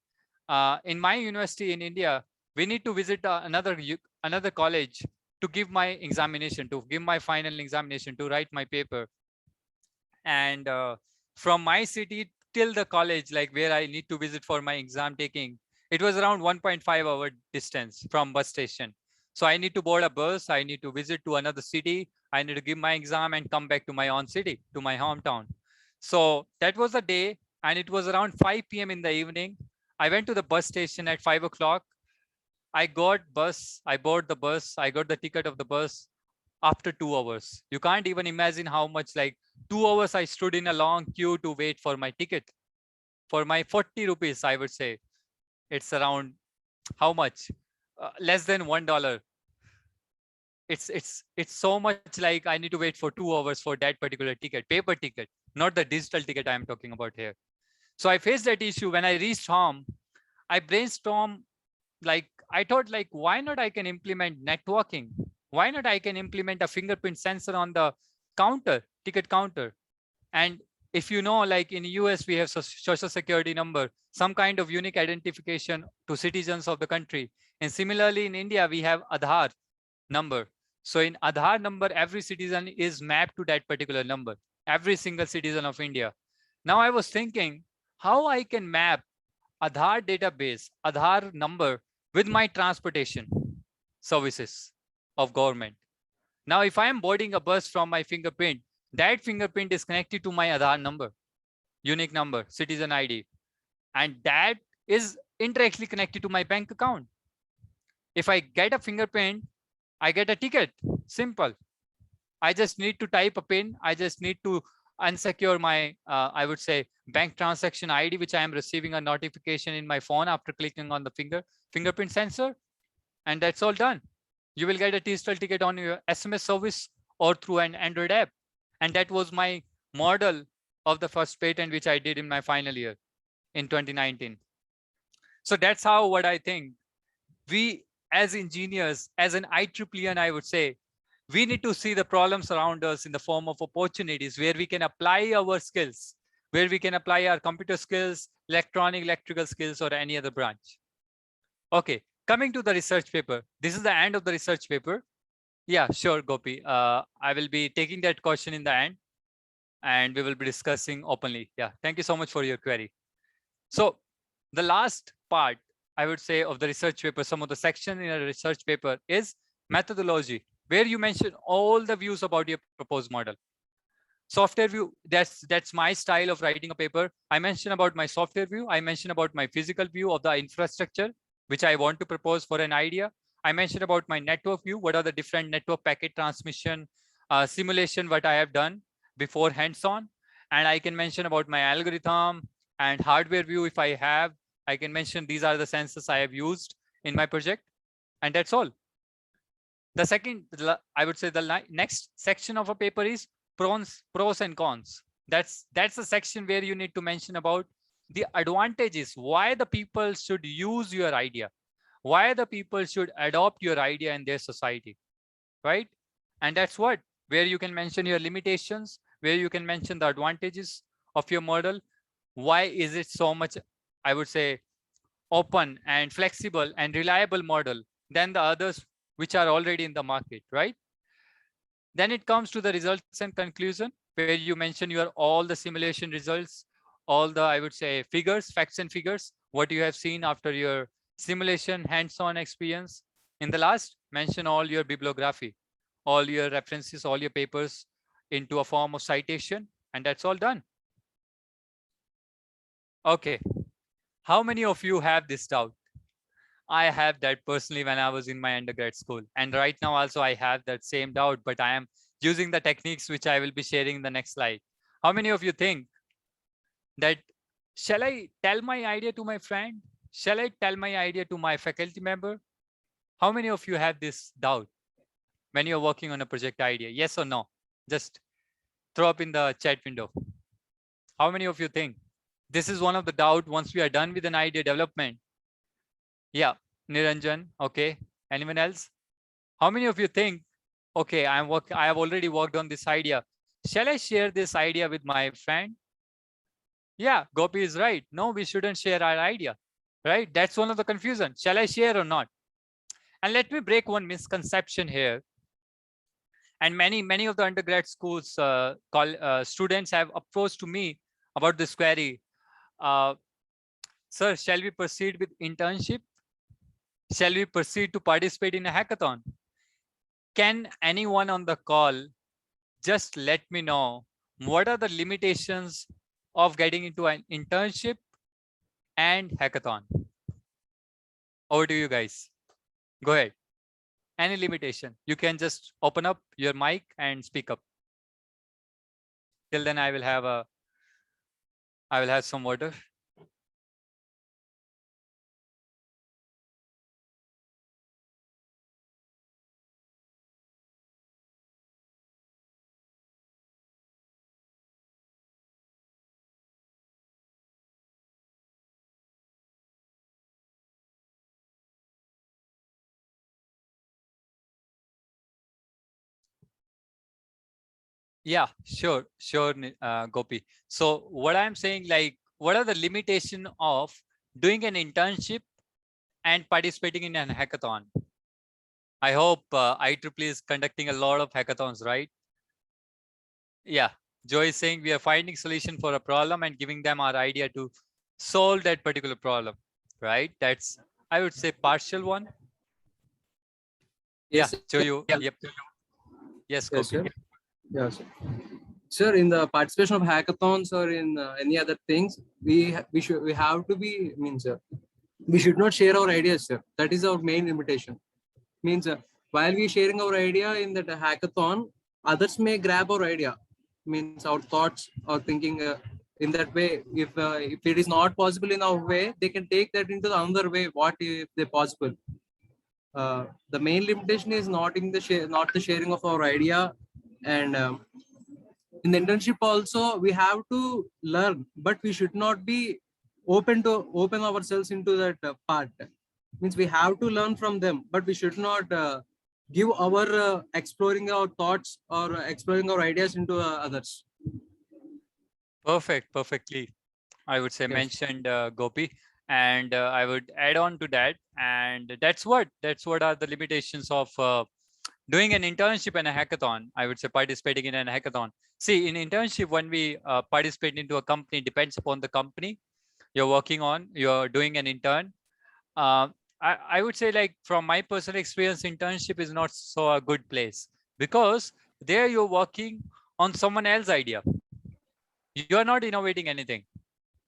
In my university in India, we need to visit another college to give my examination, to give my final examination, to write my paper. And from my city till the college, like where I need to visit for my exam taking, it was around 1.5-hour distance from bus station. So I need to board a bus, I need to visit to another city, I need to give my exam and come back to my own city, to my hometown. So that was the day, and it was around 5 p.m. in the evening. I went to the bus station at 5 o'clock. I board the bus, I got the ticket of the bus after 2 hours. You can't even imagine how much, like 2 hours I stood in a long queue to wait for my ticket. For my 40 rupees, I would say. It's around how much? Less than $1. It's so much, like I need to wait for 2 hours for that particular ticket, paper ticket, not the digital ticket I'm talking about here. So I faced that issue. When I reached home, I brainstormed, like I thought, like, why not I can implement networking? Why not I can implement a fingerprint sensor on the counter, ticket counter? And if you know, like in US, we have social security number, some kind of unique identification to citizens of the country. And similarly in India, we have Aadhaar number. So in Aadhaar number, every citizen is mapped to that particular number, every single citizen of India. Now I was thinking how I can map Aadhaar database, Aadhaar number with my transportation services of government. Now, if I am boarding a bus from my fingerprint, that fingerprint is connected to my Aadhaar number, unique number, citizen ID, and that is indirectly connected to my bank account. If I get a fingerprint, I get a ticket. Simple. I just need to type a PIN. I just need to unsecure my, I would say, bank transaction ID, which I am receiving a notification in my phone after clicking on the fingerprint sensor, and that's all done. You will get a digital ticket on your SMS service or through an Android app. And that was my model of the first patent, which I did in my final year in 2019. So that's how, what I think, we as engineers, as an IEEE, I would say, we need to see the problems around us in the form of opportunities where we can apply our skills, where we can apply our computer skills, electrical skills, or any other branch. Okay, coming to the research paper. This is the end of the research paper. Yeah, sure, Gopi. I will be taking that question in the end, and we will be discussing openly. Yeah, thank you so much for your query. So the last part, I would say, of the research paper, some of the section in a research paper is methodology, where you mention all the views about your proposed model. Software view, that's my style of writing a paper. I mention about my software view. I mention about my physical view of the infrastructure, which I want to propose for an idea. I mentioned about my network view. What are the different network packet transmission simulation, what I have done before hands-on. And I can mention about my algorithm and hardware view. If I have, I can mention these are the sensors I have used in my project. And that's all. The second, I would say the next section of a paper is pros and cons. That's the section where you need to mention about the advantages, why the people should use your idea, why the people should adopt your idea in their society, right? And that's what, where you can mention your limitations, where you can mention the advantages of your model. Why is it so much, I would say, open and flexible and reliable model than the others which are already in the market, right? Then it comes to the results and conclusion, where you mention your all the simulation results, all the, I would say, figures, facts and figures, what you have seen after your simulation hands-on experience. In the last, mention all your bibliography, all your references, all your papers into a form of citation, and that's all done. Okay, how many of you have this doubt? I have that personally when I was in my undergrad school. And right now also I have that same doubt, but I am using the techniques which I will be sharing in the next slide. How many of you think that, shall I tell my idea to my friend? Shall I tell my idea to my faculty member? How many of you have this doubt when you're working on a project idea? Yes or no? Just throw up in the chat window. How many of you think this is one of the doubt once we are done with an idea development? Yeah, Niranjan. Okay. Anyone else? How many of you think, okay, I have already worked on this idea. Shall I share this idea with my friend? Yeah, Gopi is right. No, we shouldn't share our idea, right? That's one of the confusion. Shall I share or not? And let me break one misconception here. And many of the undergrad schools students have approached to me about this query. Sir, shall we proceed with internship? Shall we proceed to participate in a hackathon? Can anyone on the call just let me know what are the limitations of getting into an internship and hackathon? Over to you guys. Go ahead. Any limitation? You can just open up your mic and speak up. Till then, I will have some water. Yeah, sure, Gopi. So what I'm saying, like, what are the limitation of doing an internship and participating in an hackathon? I hope IEEE is conducting a lot of hackathons, right? Yeah, Joy is saying we are finding solution for a problem and giving them our idea to solve that particular problem, right? That's, I would say, partial one. Yes, Yeah, Joy, you, yeah. yep. Yes, Yes, Gopi. sir. Yeah, sir. Sir, in the participation of hackathons or in any other things, we have to be we should not share our ideas, sir. That is our main limitation. While we sharing our idea in that hackathon, others may grab our idea. Means our thoughts or thinking in that way. If it is not possible in our way, they can take that into the another way. What if they possible? The main limitation is not in the not the sharing of our idea, and in the internship also we have to learn, but we should not be open ourselves into that part. Means we have to learn from them, but we should not give our exploring our thoughts or exploring our ideas into others. Perfectly, I would say, Yes. mentioned, Gopi, and I would add on to that, and that's what are the limitations of doing an internship and a hackathon. I would say participating in a hackathon. See, in internship, when we participate into a company, depends upon the company you're working on. You're doing an intern. I would say, like, from my personal experience, internship is not so a good place, because there you're working on someone else's idea. You are not innovating anything.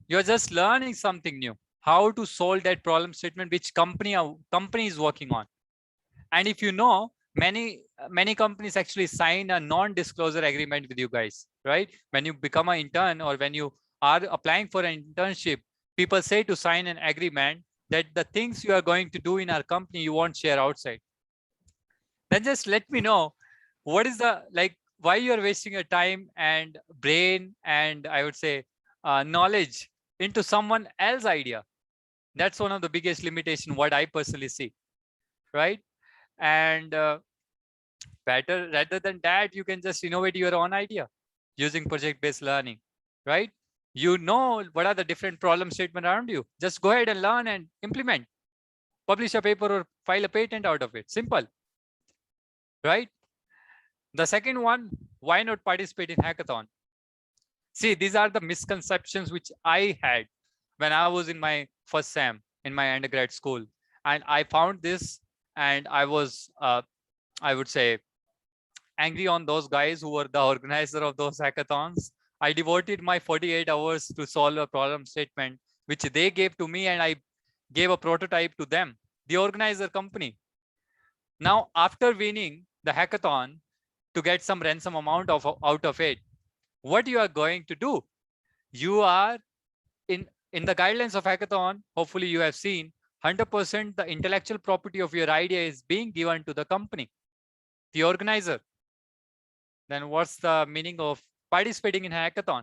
You're just learning something new, how to solve that problem statement which company is working on. And if you know, many companies actually sign a non-disclosure agreement with you guys, right? When you become an intern or when you are applying for an internship, people say to sign an agreement that the things you are going to do in our company you won't share outside. Then just let me know what is the, like, why you are wasting your time and brain and, I would say, knowledge into someone else's idea. That's one of the biggest limitation what I personally see, right? And better, rather than that, you can just innovate your own idea using project-based learning, right? You know what are the different problem statement around you. Just go ahead and learn and implement. Publish a paper or file a patent out of it. Simple, right? The second one, why not participate in hackathon? See, these are the misconceptions which I had when I was in my first SEM in my undergrad school. And I found this, and I was, I would say, angry on those guys who were the organizer of those hackathons. I devoted my 48 hours to solve a problem statement, which they gave to me, and I gave a prototype to them. the organizer company. Now, after winning the hackathon to get some ransom amount out of it, what you are going to do? You are in the guidelines of hackathon, hopefully you have seen 100% the intellectual property of your idea is being given to the company, the organizer. Then what's the meaning of participating in hackathon?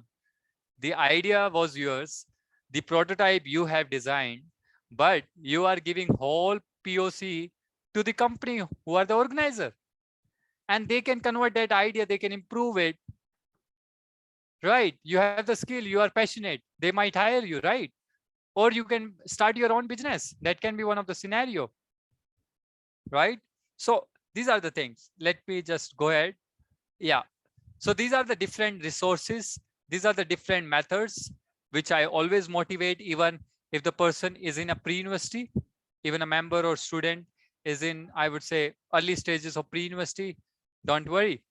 The idea was yours, the prototype you have designed, but you are giving whole POC to the company who are the organizer, and they can convert that idea, they can improve it, right? You have the skill, you are passionate, they might hire you, right? Or you can start your own business. That can be one of the scenario, right? So these are the things. Let me just go ahead. Yeah. So these are the different resources. These are the different methods, which I always motivate, even if the person is in a pre-university, even a member or student is in, I would say, early stages of pre-university. Don't worry.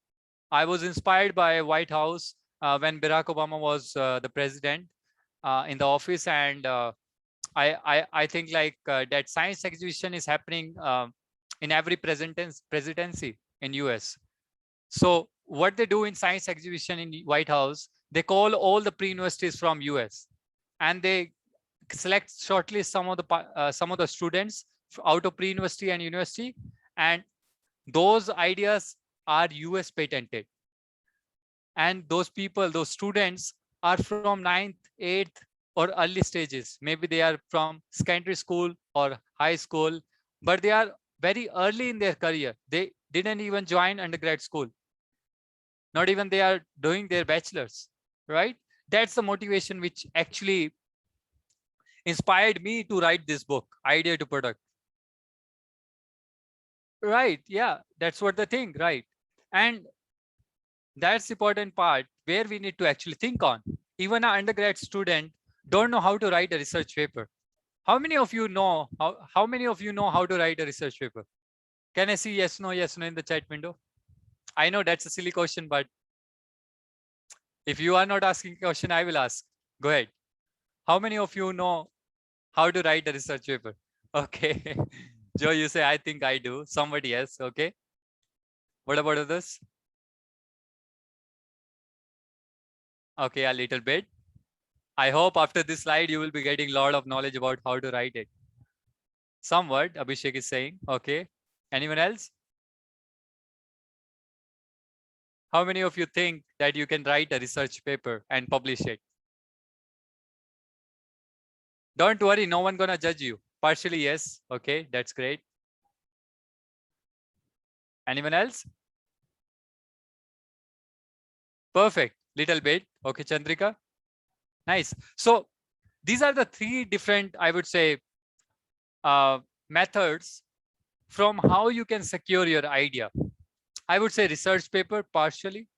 I was inspired by White House when Barack Obama was the president in the office, and I think like that science exhibition is happening in every presidency in US. So what they do in science exhibition in White House, they call all the pre-universities from US, and they select shortlist some of the students out of pre-university and university, and those ideas are US patented. And those people, those students are from 9th, 8th or early stages. Maybe they are from secondary school or high school, but they are very early in their career. They didn't even join undergrad school. Not even they are doing their bachelor's, right? That's the motivation which actually inspired me to write this book, Idea to Product. Right, yeah, that's what the thing, right? And that's the important part where we need to actually think on. Even an undergrad student don't know how to write a research paper. How many of you know how many of you know how to write a research paper? Can I see yes, no in the chat window? I know that's a silly question, but if you are not asking a question, I will ask. Go ahead. How many of you know how to write a research paper? Okay. Joe, you say, I think I do. Somebody else, okay. What about others? Okay, a little bit. I hope after this slide, you will be getting a lot of knowledge about how to write it. Somewhat, Abhishek is saying, okay. Anyone else? How many of you think that you can write a research paper and publish it? Don't worry, no one gonna judge you. Partially, yes. Okay, that's great. Anyone else? Perfect. Little bit. Okay, Chandrika. Nice. So these are the three different, I would say, methods from how you can secure your idea. I would say research paper partially,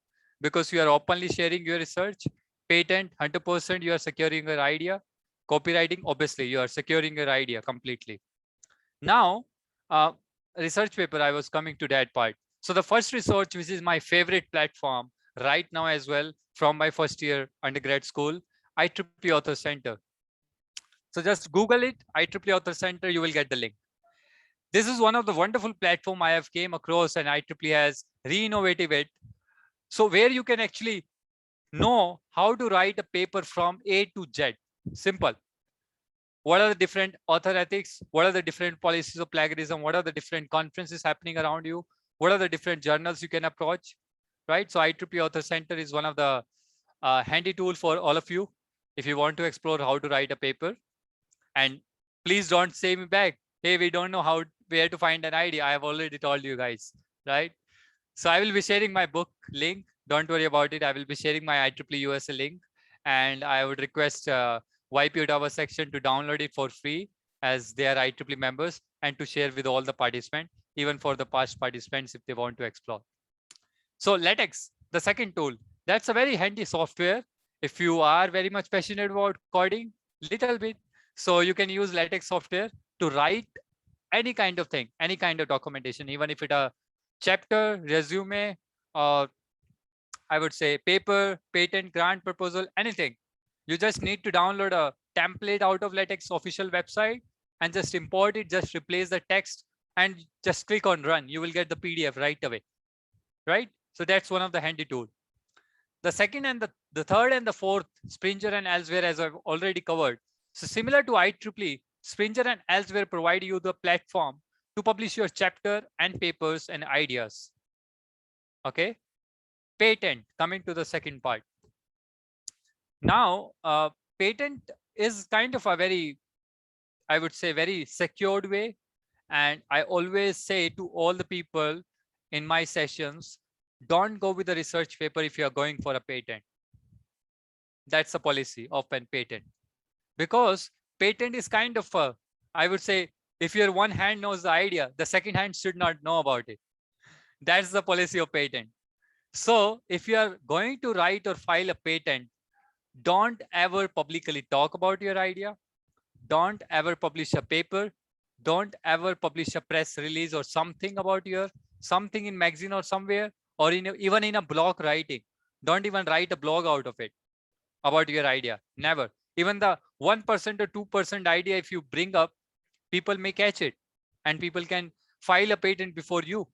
because you are openly sharing your research. Patent, 100% you are securing your idea. Copywriting, obviously you are securing your idea completely. Now, research paper, I was coming to that part. So the first research, which is my favorite platform right now as well, from my first year undergrad school, IEEE Author Center. So just Google it, IEEE Author Center, you will get the link. This is one of the wonderful platform I have came across, and IEEE has re-innovated it. So where you can actually know how to write a paper from A to Z. Simple. What are the different author ethics? What are the different policies of plagiarism? What are the different conferences happening around you? What are the different journals you can approach? Right. So IEEE Author Center is one of the handy tool for all of you if you want to explore how to write a paper. And please don't say me back, hey, we don't know where to find an idea. I have already told you guys, right? So I will be sharing my book link. Don't worry about it. I will be sharing my IEEE USA link, and I would request YP Ottawa section to download it for free, as they are IEEE members, and to share with all the participants, even for the past participants if they want to explore. So LaTeX, the second tool, that's a very handy software. If you are very much passionate about coding, little bit, so you can use LaTeX software to write any kind of thing, any kind of documentation, even if it's a chapter, resume, or I would say paper, patent, grant proposal, anything. You just need to download a template out of LaTeX official website and just import it, just replace the text and just click on run. You will get the PDF right away, right? So that's one of the handy tool. The second and the third and the fourth, Springer and Elsewhere, as I've already covered. So similar to IEEE, Springer and Elsewhere provide you the platform to publish your chapter and papers and ideas. Okay. Patent, coming to the second part. Now, patent is kind of a very, I would say, very secured way. And I always say to all the people in my sessions, don't go with a research paper if you are going for a patent. That's a policy of a patent. Because patent is kind of a, I would say, if your one hand knows the idea, the second hand should not know about it. That's the policy of patent. So if you are going to write or file a patent, don't ever publicly talk about your idea. Don't ever publish a paper. Don't ever publish a press release or something about your, something in magazine or somewhere, or even in a blog writing. Don't even write a blog out of it about your idea. Never. Even the 1% or 2% idea, if you bring up, people may catch it and people can file a patent before you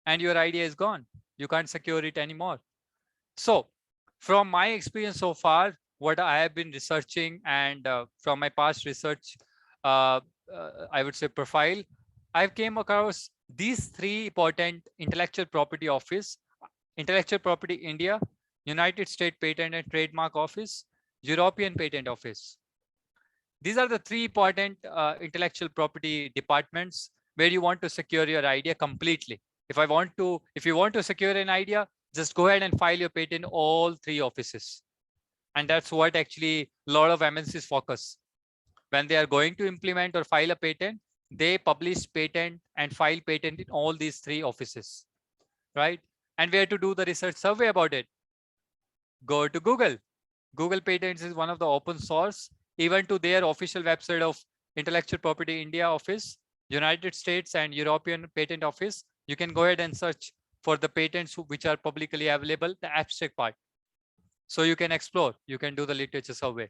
and your idea is gone. You can't secure it anymore. So from my experience so far, what I have been researching and from my past research, I would say profile, I've came across these three important intellectual property office: Intellectual Property India, United States Patent and Trademark Office, European Patent Office. These are the three important intellectual property departments where you want to secure your idea completely. If you want to secure an idea, just go ahead and file your patent in all three offices. And that's what actually a lot of MNCs focus. When they are going to implement or file a patent, they publish patent and file patent in all these three offices, right? And where to do the research survey about it? Go to Google. Google Patents is one of the open source, even to their official website of Intellectual Property India office, United States and European Patent Office. You can go ahead and search for the patents which are publicly available, the abstract part. So you can explore, you can do the literature survey.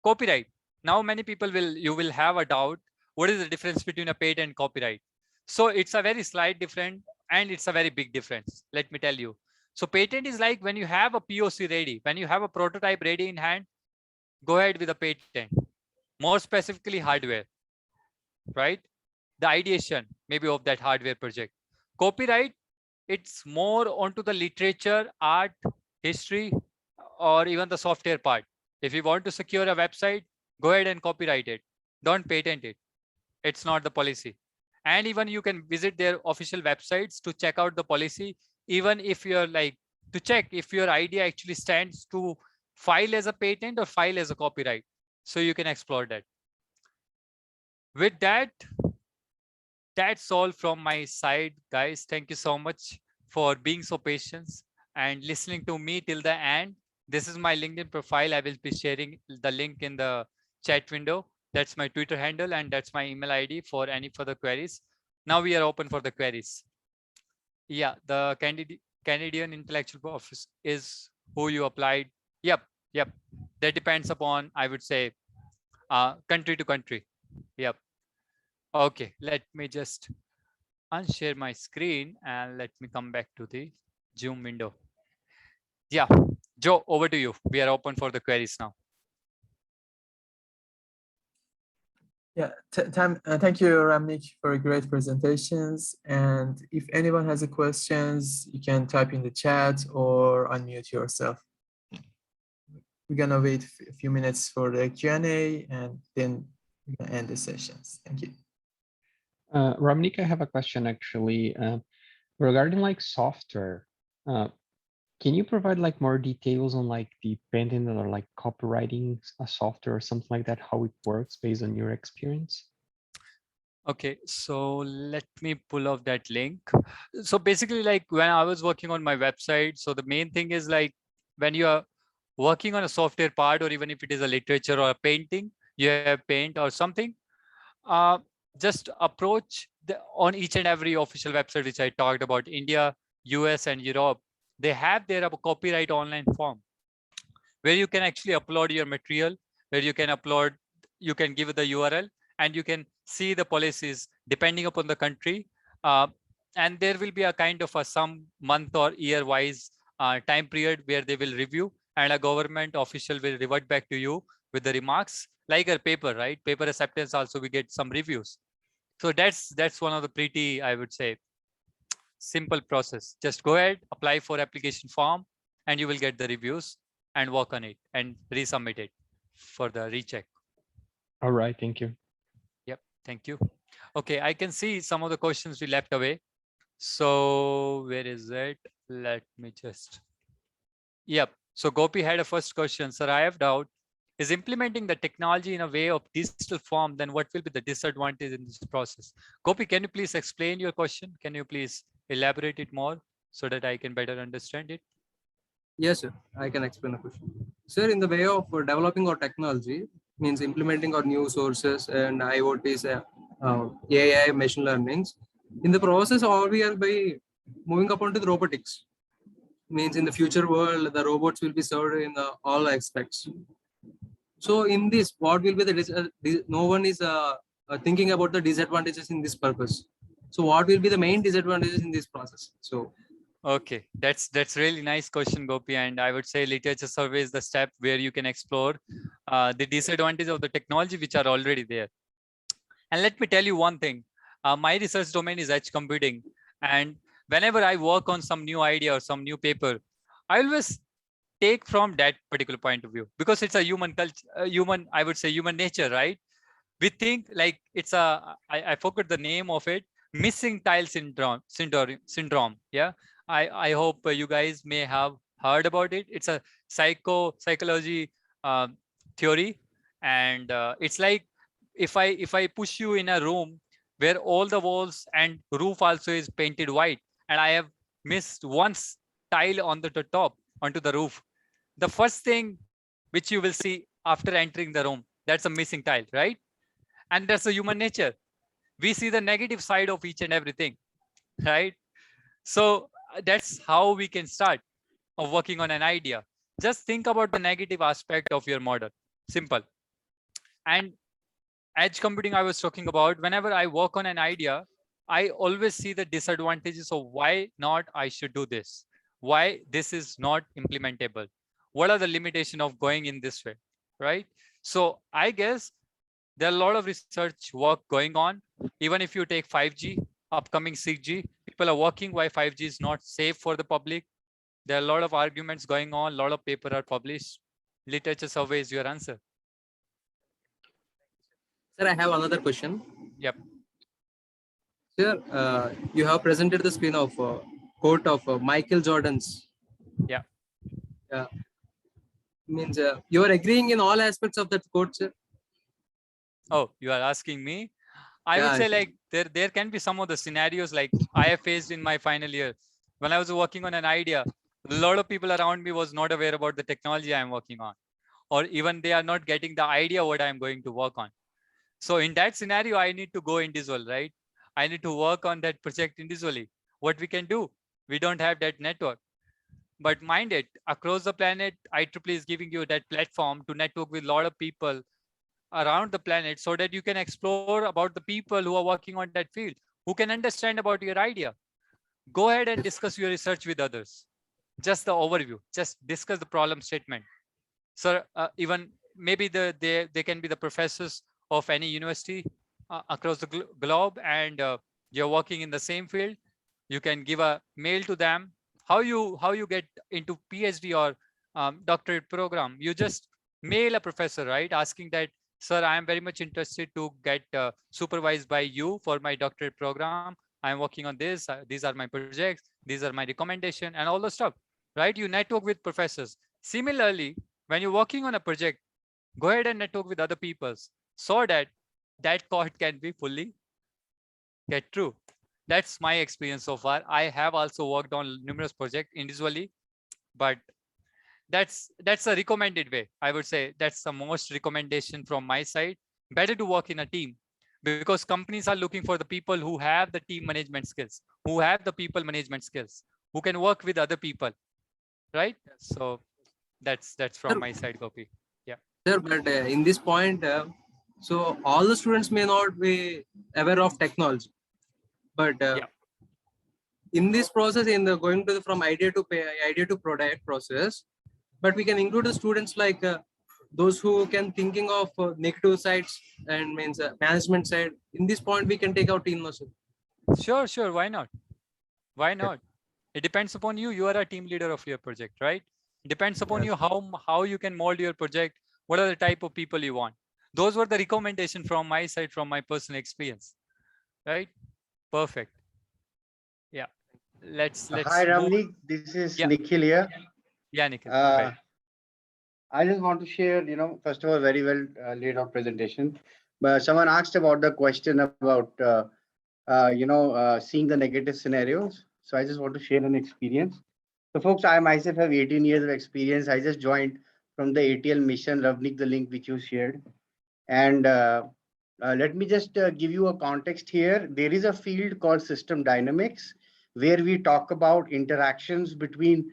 Copyright. Now many people you will have a doubt, what is the difference between a patent and copyright? So it's a very slight difference and it's a very big difference. Let me tell you. So patent is like when you have a POC ready, when you have a prototype ready in hand, go ahead with a patent. More specifically hardware, right? The ideation maybe of that hardware project. Copyright, it's more onto the literature, art, history, or even the software part. If you want to secure a website, go ahead and copyright it. Don't patent it. It's not the policy. And even you can visit their official websites to check out the policy, even if you're like to check if your idea actually stands to file as a patent or file as a copyright. So you can explore that. With that, that's all from my side, guys. Thank you so much for being so patient and listening to me till the end. This is my LinkedIn profile. I will be sharing the link in the chat window. That's my Twitter handle and that's my email ID for any further queries. Now we are open for the queries. Yeah, the Canadian Intellectual Office is who you applied. Yep. That depends upon, I would say, country to country. Yep. Okay, let me just unshare my screen and let me come back to the Zoom window. Yeah, Joe, over to you. We are open for the queries now. Yeah, thank you, Ramnik, for great presentations. And if anyone has a questions, you can type in the chat or unmute yourself. We're gonna wait a few minutes for the Q&A and then we're gonna end the sessions. Thank you. Ramnik, I have a question actually regarding like software. Can you provide like more details on like the patent or like copywriting a software or something like that, how it works based on your experience? Okay, so let me pull off that link. So basically, like when I was working on my website, so the main thing is like when you are working on a software part, or even if it is a literature or a painting, you have paint or something, just approach on each and every official website, which I talked about, India, US and Europe, they have their copyright online form where you can actually upload your material, where you can upload, you can give the URL and you can see the policies depending upon the country. And there will be a kind of a some month or year wise time period where they will review, and a government official will revert back to you with the remarks, like a paper, right? Paper acceptance also we get some reviews. So that's one of the pretty, I would say, simple process. Just go ahead, apply for application form, and you will get the reviews and work on it and resubmit it for the recheck. All right, thank you. Yep, thank you. Okay, I can see some of the questions we left away. So where is it? Let me just. Yep. So Gopi had a first question. Sir, I have doubt. Is implementing the technology in a way of digital form, then what will be the disadvantage in this process? Gopi, can you please explain your question? Can you please elaborate it more so that I can better understand it? Yes, sir. I can explain the question. Sir, in the way of developing our technology, means implementing our new sources and IoTs, AI, machine learnings. In the process, all we are by moving upon to the robotics. Means in the future world, the robots will be served in all aspects. So in this, what will be the no one is thinking about the disadvantages in this purpose. So what will be the main disadvantages in this process? So okay, that's really nice question, Gopi. And I would say literature survey is the step where you can explore the disadvantage of the technology which are already there. And let me tell you one thing. My research domain is edge computing, and whenever I work on some new idea or some new paper, I always take from that particular point of view, because it's a human culture, I would say human nature, right? We think like it's I forgot the name of it, missing tile syndrome. Yeah, I hope you guys may have heard about it. It's a psychology theory, and it's like if I push you in a room where all the walls and roof also is painted white, and I have missed one tile on the top onto the roof, the first thing which you will see after entering the room, that's a missing tile, right? And that's a human nature. We see the negative side of each and everything, right? So that's how we can start of working on an idea. Just think about the negative aspect of your model. Simple. And edge computing I was talking about, whenever I work on an idea, I always see the disadvantages of why not I should do this, why this is not implementable, what are the limitations of going in this way, right? So I guess there are a lot of research work going on. Even if you take 5G, upcoming 6G, people are working why 5G is not safe for the public. There are a lot of arguments going on, a lot of papers are published. Literature survey is your answer. sir, I have another question. Yep. Sir, you have presented the screen of quote of Michael Jordan's. Yeah. Means you are agreeing in all aspects of that quote, sir? Oh, you are asking me? I would say like there can be some of the scenarios like I have faced in my final year. When I was working on an idea, a lot of people around me was not aware about the technology I am working on, or even they are not getting the idea what I am going to work on. So in that scenario, I need to go individual, right? I need to work on that project individually. What we can do, we don't have that network. But mind it, across the planet, IEEE is giving you that platform to network with a lot of people around the planet so that you can explore about the people who are working on that field, who can understand about your idea. Go ahead and discuss your research with others. Just the overview, just discuss the problem statement. So even maybe they can be the professors of any university across the globe, and you're working in the same field. You can give a mail to them. How you get into PhD or doctorate program? You just mail a professor, right? Asking that, sir, I am very much interested to get supervised by you for my doctorate program. I'm working on this. These are my projects. These are my recommendation and all the stuff, right? You network with professors. Similarly, when you're working on a project, go ahead and network with other peoples so that that code can be fully get true. That's my experience so far. I have also worked on numerous projects individually, but that's a recommended way. I would say that's the most recommendation from my side. Better to work in a team, because companies are looking for the people who have the team management skills, who have the people management skills, who can work with other people, right? So that's from my side, Gopi. Yeah. Sir, but in this point, So all the students may not be aware of technology, but Yeah. in this process, in the going to the, from idea to product process, but we can include the students like those who can thinking of negative sides and means management side. In this point, we can take our team also. Sure, sure. Why not? Why not? It depends upon you. You are a team leader of your project, right? It depends upon you how you can mold your project. What are the type of people you want? Those were the recommendation from my side, from my personal experience, right? Perfect. Yeah. Let's Hi, move. Ramnik. This is Yeah. Nikhil here. Yeah, Nikhil. Go ahead. I just want to share, first of all, very well laid out presentation. But someone asked about the question about, seeing the negative scenarios. So I just want to share an experience. So folks, I myself have 18 years of experience. I just joined from the ATL mission, Ravnik, the link which you shared. And let me just give you a context here. There is a field called system dynamics, where we talk about interactions between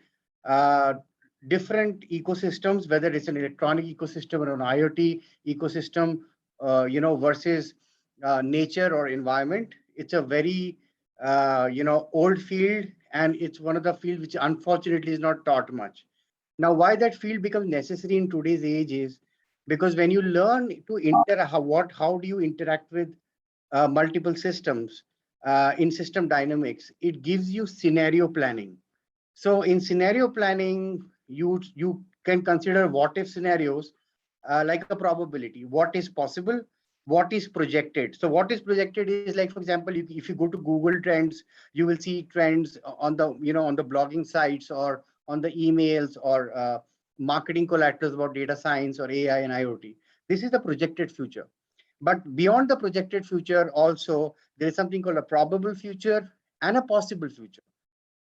different ecosystems, whether it's an electronic ecosystem or an IoT ecosystem, versus nature or environment. It's a very, old field, and it's one of the fields which unfortunately is not taught much. Now, why that field becomes necessary in today's age is because when you learn to how do you interact with multiple systems in system dynamics, it gives you scenario planning. So in scenario planning, you can consider what if scenarios like a probability, what is possible, what is projected. So what is projected is, like, for example, if you go to Google Trends, you will see trends on the on the blogging sites or on the emails or marketing collaterals about data science or AI and IoT. This is the projected future. But beyond the projected future, also there is something called a probable future and a possible future.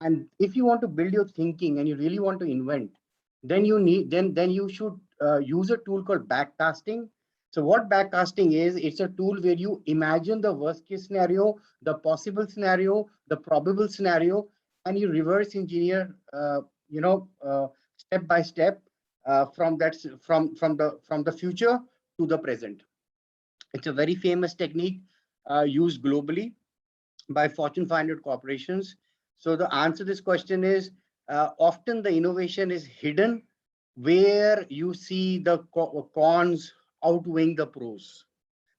And if you want to build your thinking and you really want to invent, then you should use a tool called backcasting. So what backcasting is, it's a tool where you imagine the worst case scenario, the possible scenario, the probable scenario, and you reverse engineer, step by step from the future to the present. It's a very famous technique used globally by Fortune 500 corporations. So the answer to this question is often the innovation is hidden where you see the cons outweighing the pros.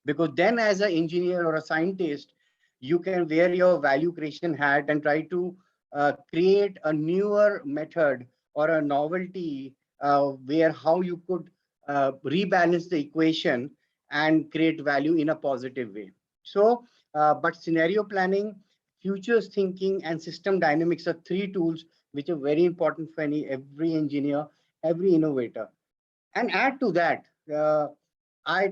Because then as an engineer or a scientist, you can wear your value creation hat and try to create a newer method or a novelty where how you could rebalance the equation and create value in a positive way. So, but scenario planning, futures thinking, and system dynamics are three tools which are very important for every engineer, every innovator. And add to that, I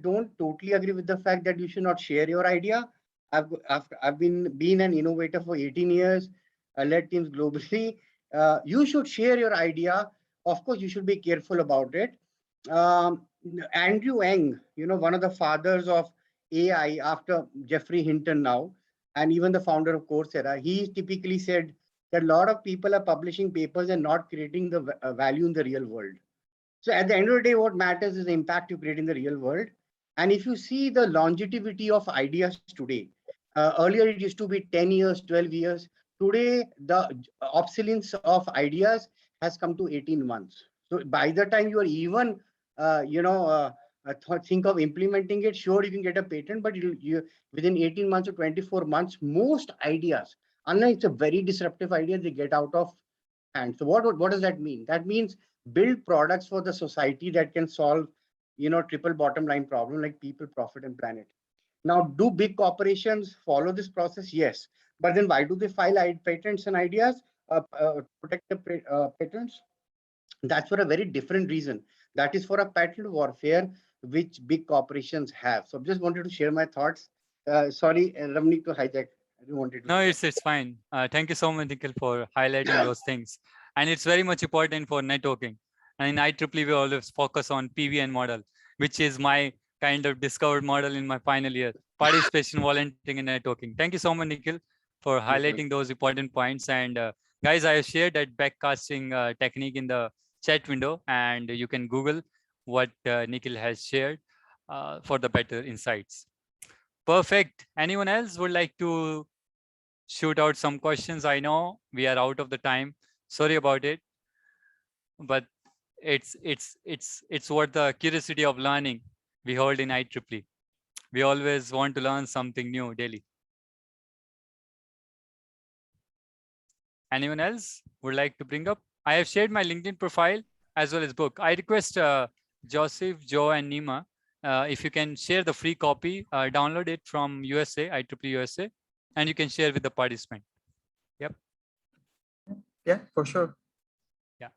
don't totally agree with the fact that you should not share your idea. I've been an innovator for 18 years. I led teams globally. You should share your idea. Of course, you should be careful about it. Um, Andrew Ng, one of the fathers of AI after Jeffrey Hinton now, and even the founder of Coursera, he typically said that a lot of people are publishing papers and not creating the value in the real world. So at the end of the day, what matters is the impact you create in the real world. And if you see the longevity of ideas today, earlier it used to be 10 years, 12 years. Today, the obsolescence of ideas has come to 18 months. So by the time you are even, think of implementing it, sure, you can get a patent, but you within 18 months or 24 months, most ideas, unless it's a very disruptive idea, they get out of hand. So what does that mean? That means build products for the society that can solve, triple bottom line problem like people, profit, and planet. Now, do big corporations follow this process? Yes. But then why do they file patents and ideas, protect the patents? That's for a very different reason. That is for a patent warfare, which big corporations have. So I just wanted to share my thoughts. Sorry, Ramnik, to hijack. I didn't want to. No, it's fine. Thank you so much, Nikhil, for highlighting those things. And it's very much important for networking. And in IEEE, we always focus on PVN model, which is my kind of discovered model in my final year, participation, volunteering, and networking. Thank you so much, Nikhil, for highlighting those important points. And guys, I have shared that backcasting technique in the chat window, and you can Google what Nikhil has shared for the better insights. Perfect. Anyone else would like to shoot out some questions? I know we are out of the time. Sorry about it, but it's what the curiosity of learning we hold in IEEE. We always want to learn something new daily. Anyone else would like to bring up? I have shared my LinkedIn profile as well as book. I request Joseph, Joe, and Nima, if you can share the free copy, download it from USA, IEEE USA, and you can share with the participant. Yep. Yeah, for sure. Yeah.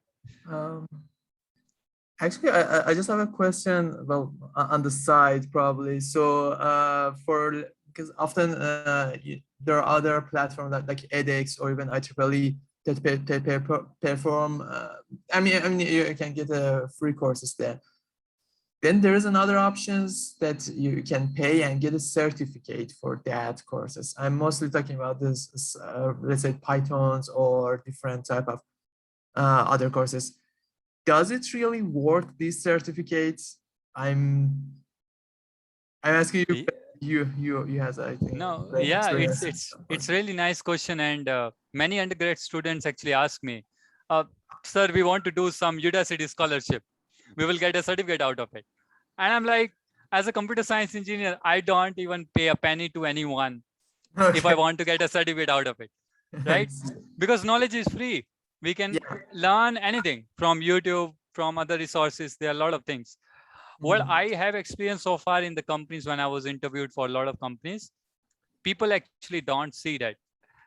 Actually, I just have a question, well, on the side probably. So because often there are other platforms like edX or even IEEE that perform. I mean, you can get free courses there. Then there is another options that you can pay and get a certificate for that courses. I'm mostly talking about this, let's say Pythons or different type of other courses. Does it really worth these certificates? I'm asking you. You has, I think. No, great yeah, experience. it's really nice question, and many undergrad students actually ask me, sir, we want to do some Udacity scholarship. We will get a certificate out of it. And I'm like, as a computer science engineer, I don't even pay a penny to anyone if I want to get a certificate out of it, right? Because knowledge is free. We can learn anything from YouTube, from other resources. There are a lot of things. What I have experienced so far in the companies when I was interviewed for a lot of companies, people actually don't see that.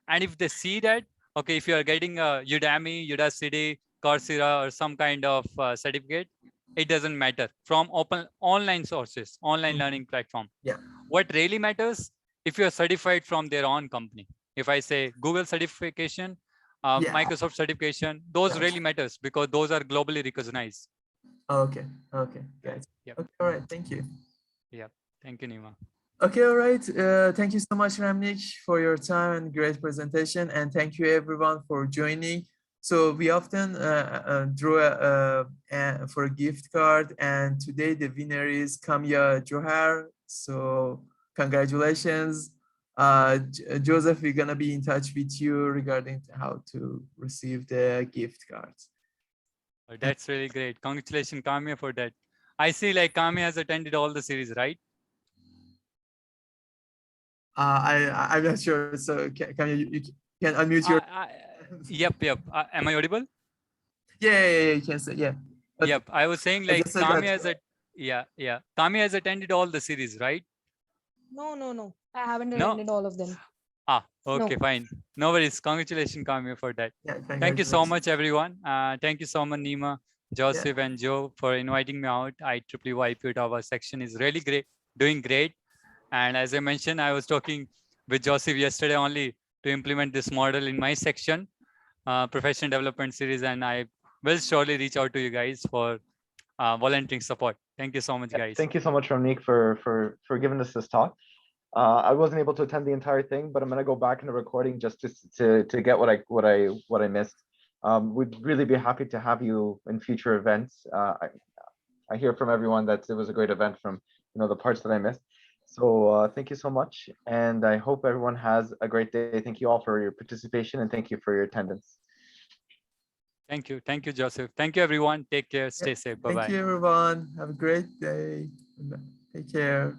And if they see that, okay, if you are getting a Udemy, Udacity, Coursera, or some kind of certificate, it doesn't matter from open online sources, online learning platform. Yeah. What really matters, if you are certified from their own company. If I say Google certification, Microsoft certification, those really matters because those are globally recognized. Okay. Okay. Guys. Yep. Okay. All right. Thank you. Yeah. Thank you, Nima. Okay, all right. Thank you so much, Ramnik, for your time and great presentation. And thank you everyone for joining. So we often draw for a gift card, and today the winner is Kamya Johar. So congratulations. Joseph, we're gonna be in touch with you regarding how to receive the gift cards. Oh, that's really great. Congratulations, Kamya, for that. I see like Kamya has attended all the series, right? I'm not sure. So can you can unmute your? Yep. Am I audible? Yeah, you can say, yeah. But yep. I was saying like Kamya has Kamya has attended all the series, right? No. I haven't attended all of them. Okay, No. fine. No worries. Congratulations, Kamya, for that. Yeah, thank you so much, everyone. Thank you so much, Nima, Joseph, Yeah. and Joe, for inviting me out. IEEE Ottawa section is really great, doing great. And as I mentioned, I was talking with Joseph yesterday only to implement this model in my section, professional development series, and I will surely reach out to you guys for volunteering support. Thank you so much, guys. Thank you so much, Ramnik, for giving us this talk. I wasn't able to attend the entire thing, but I'm gonna go back in the recording just to get what I missed. We'd really be happy to have you in future events. I hear from everyone that it was a great event from the parts that I missed. So thank you so much, and I hope everyone has a great day. Thank you all for your participation, and thank you for your attendance. Thank you, Joseph. Thank you, everyone. Take care. Stay safe. Bye-bye. Thank you, everyone. Have a great day. Take care.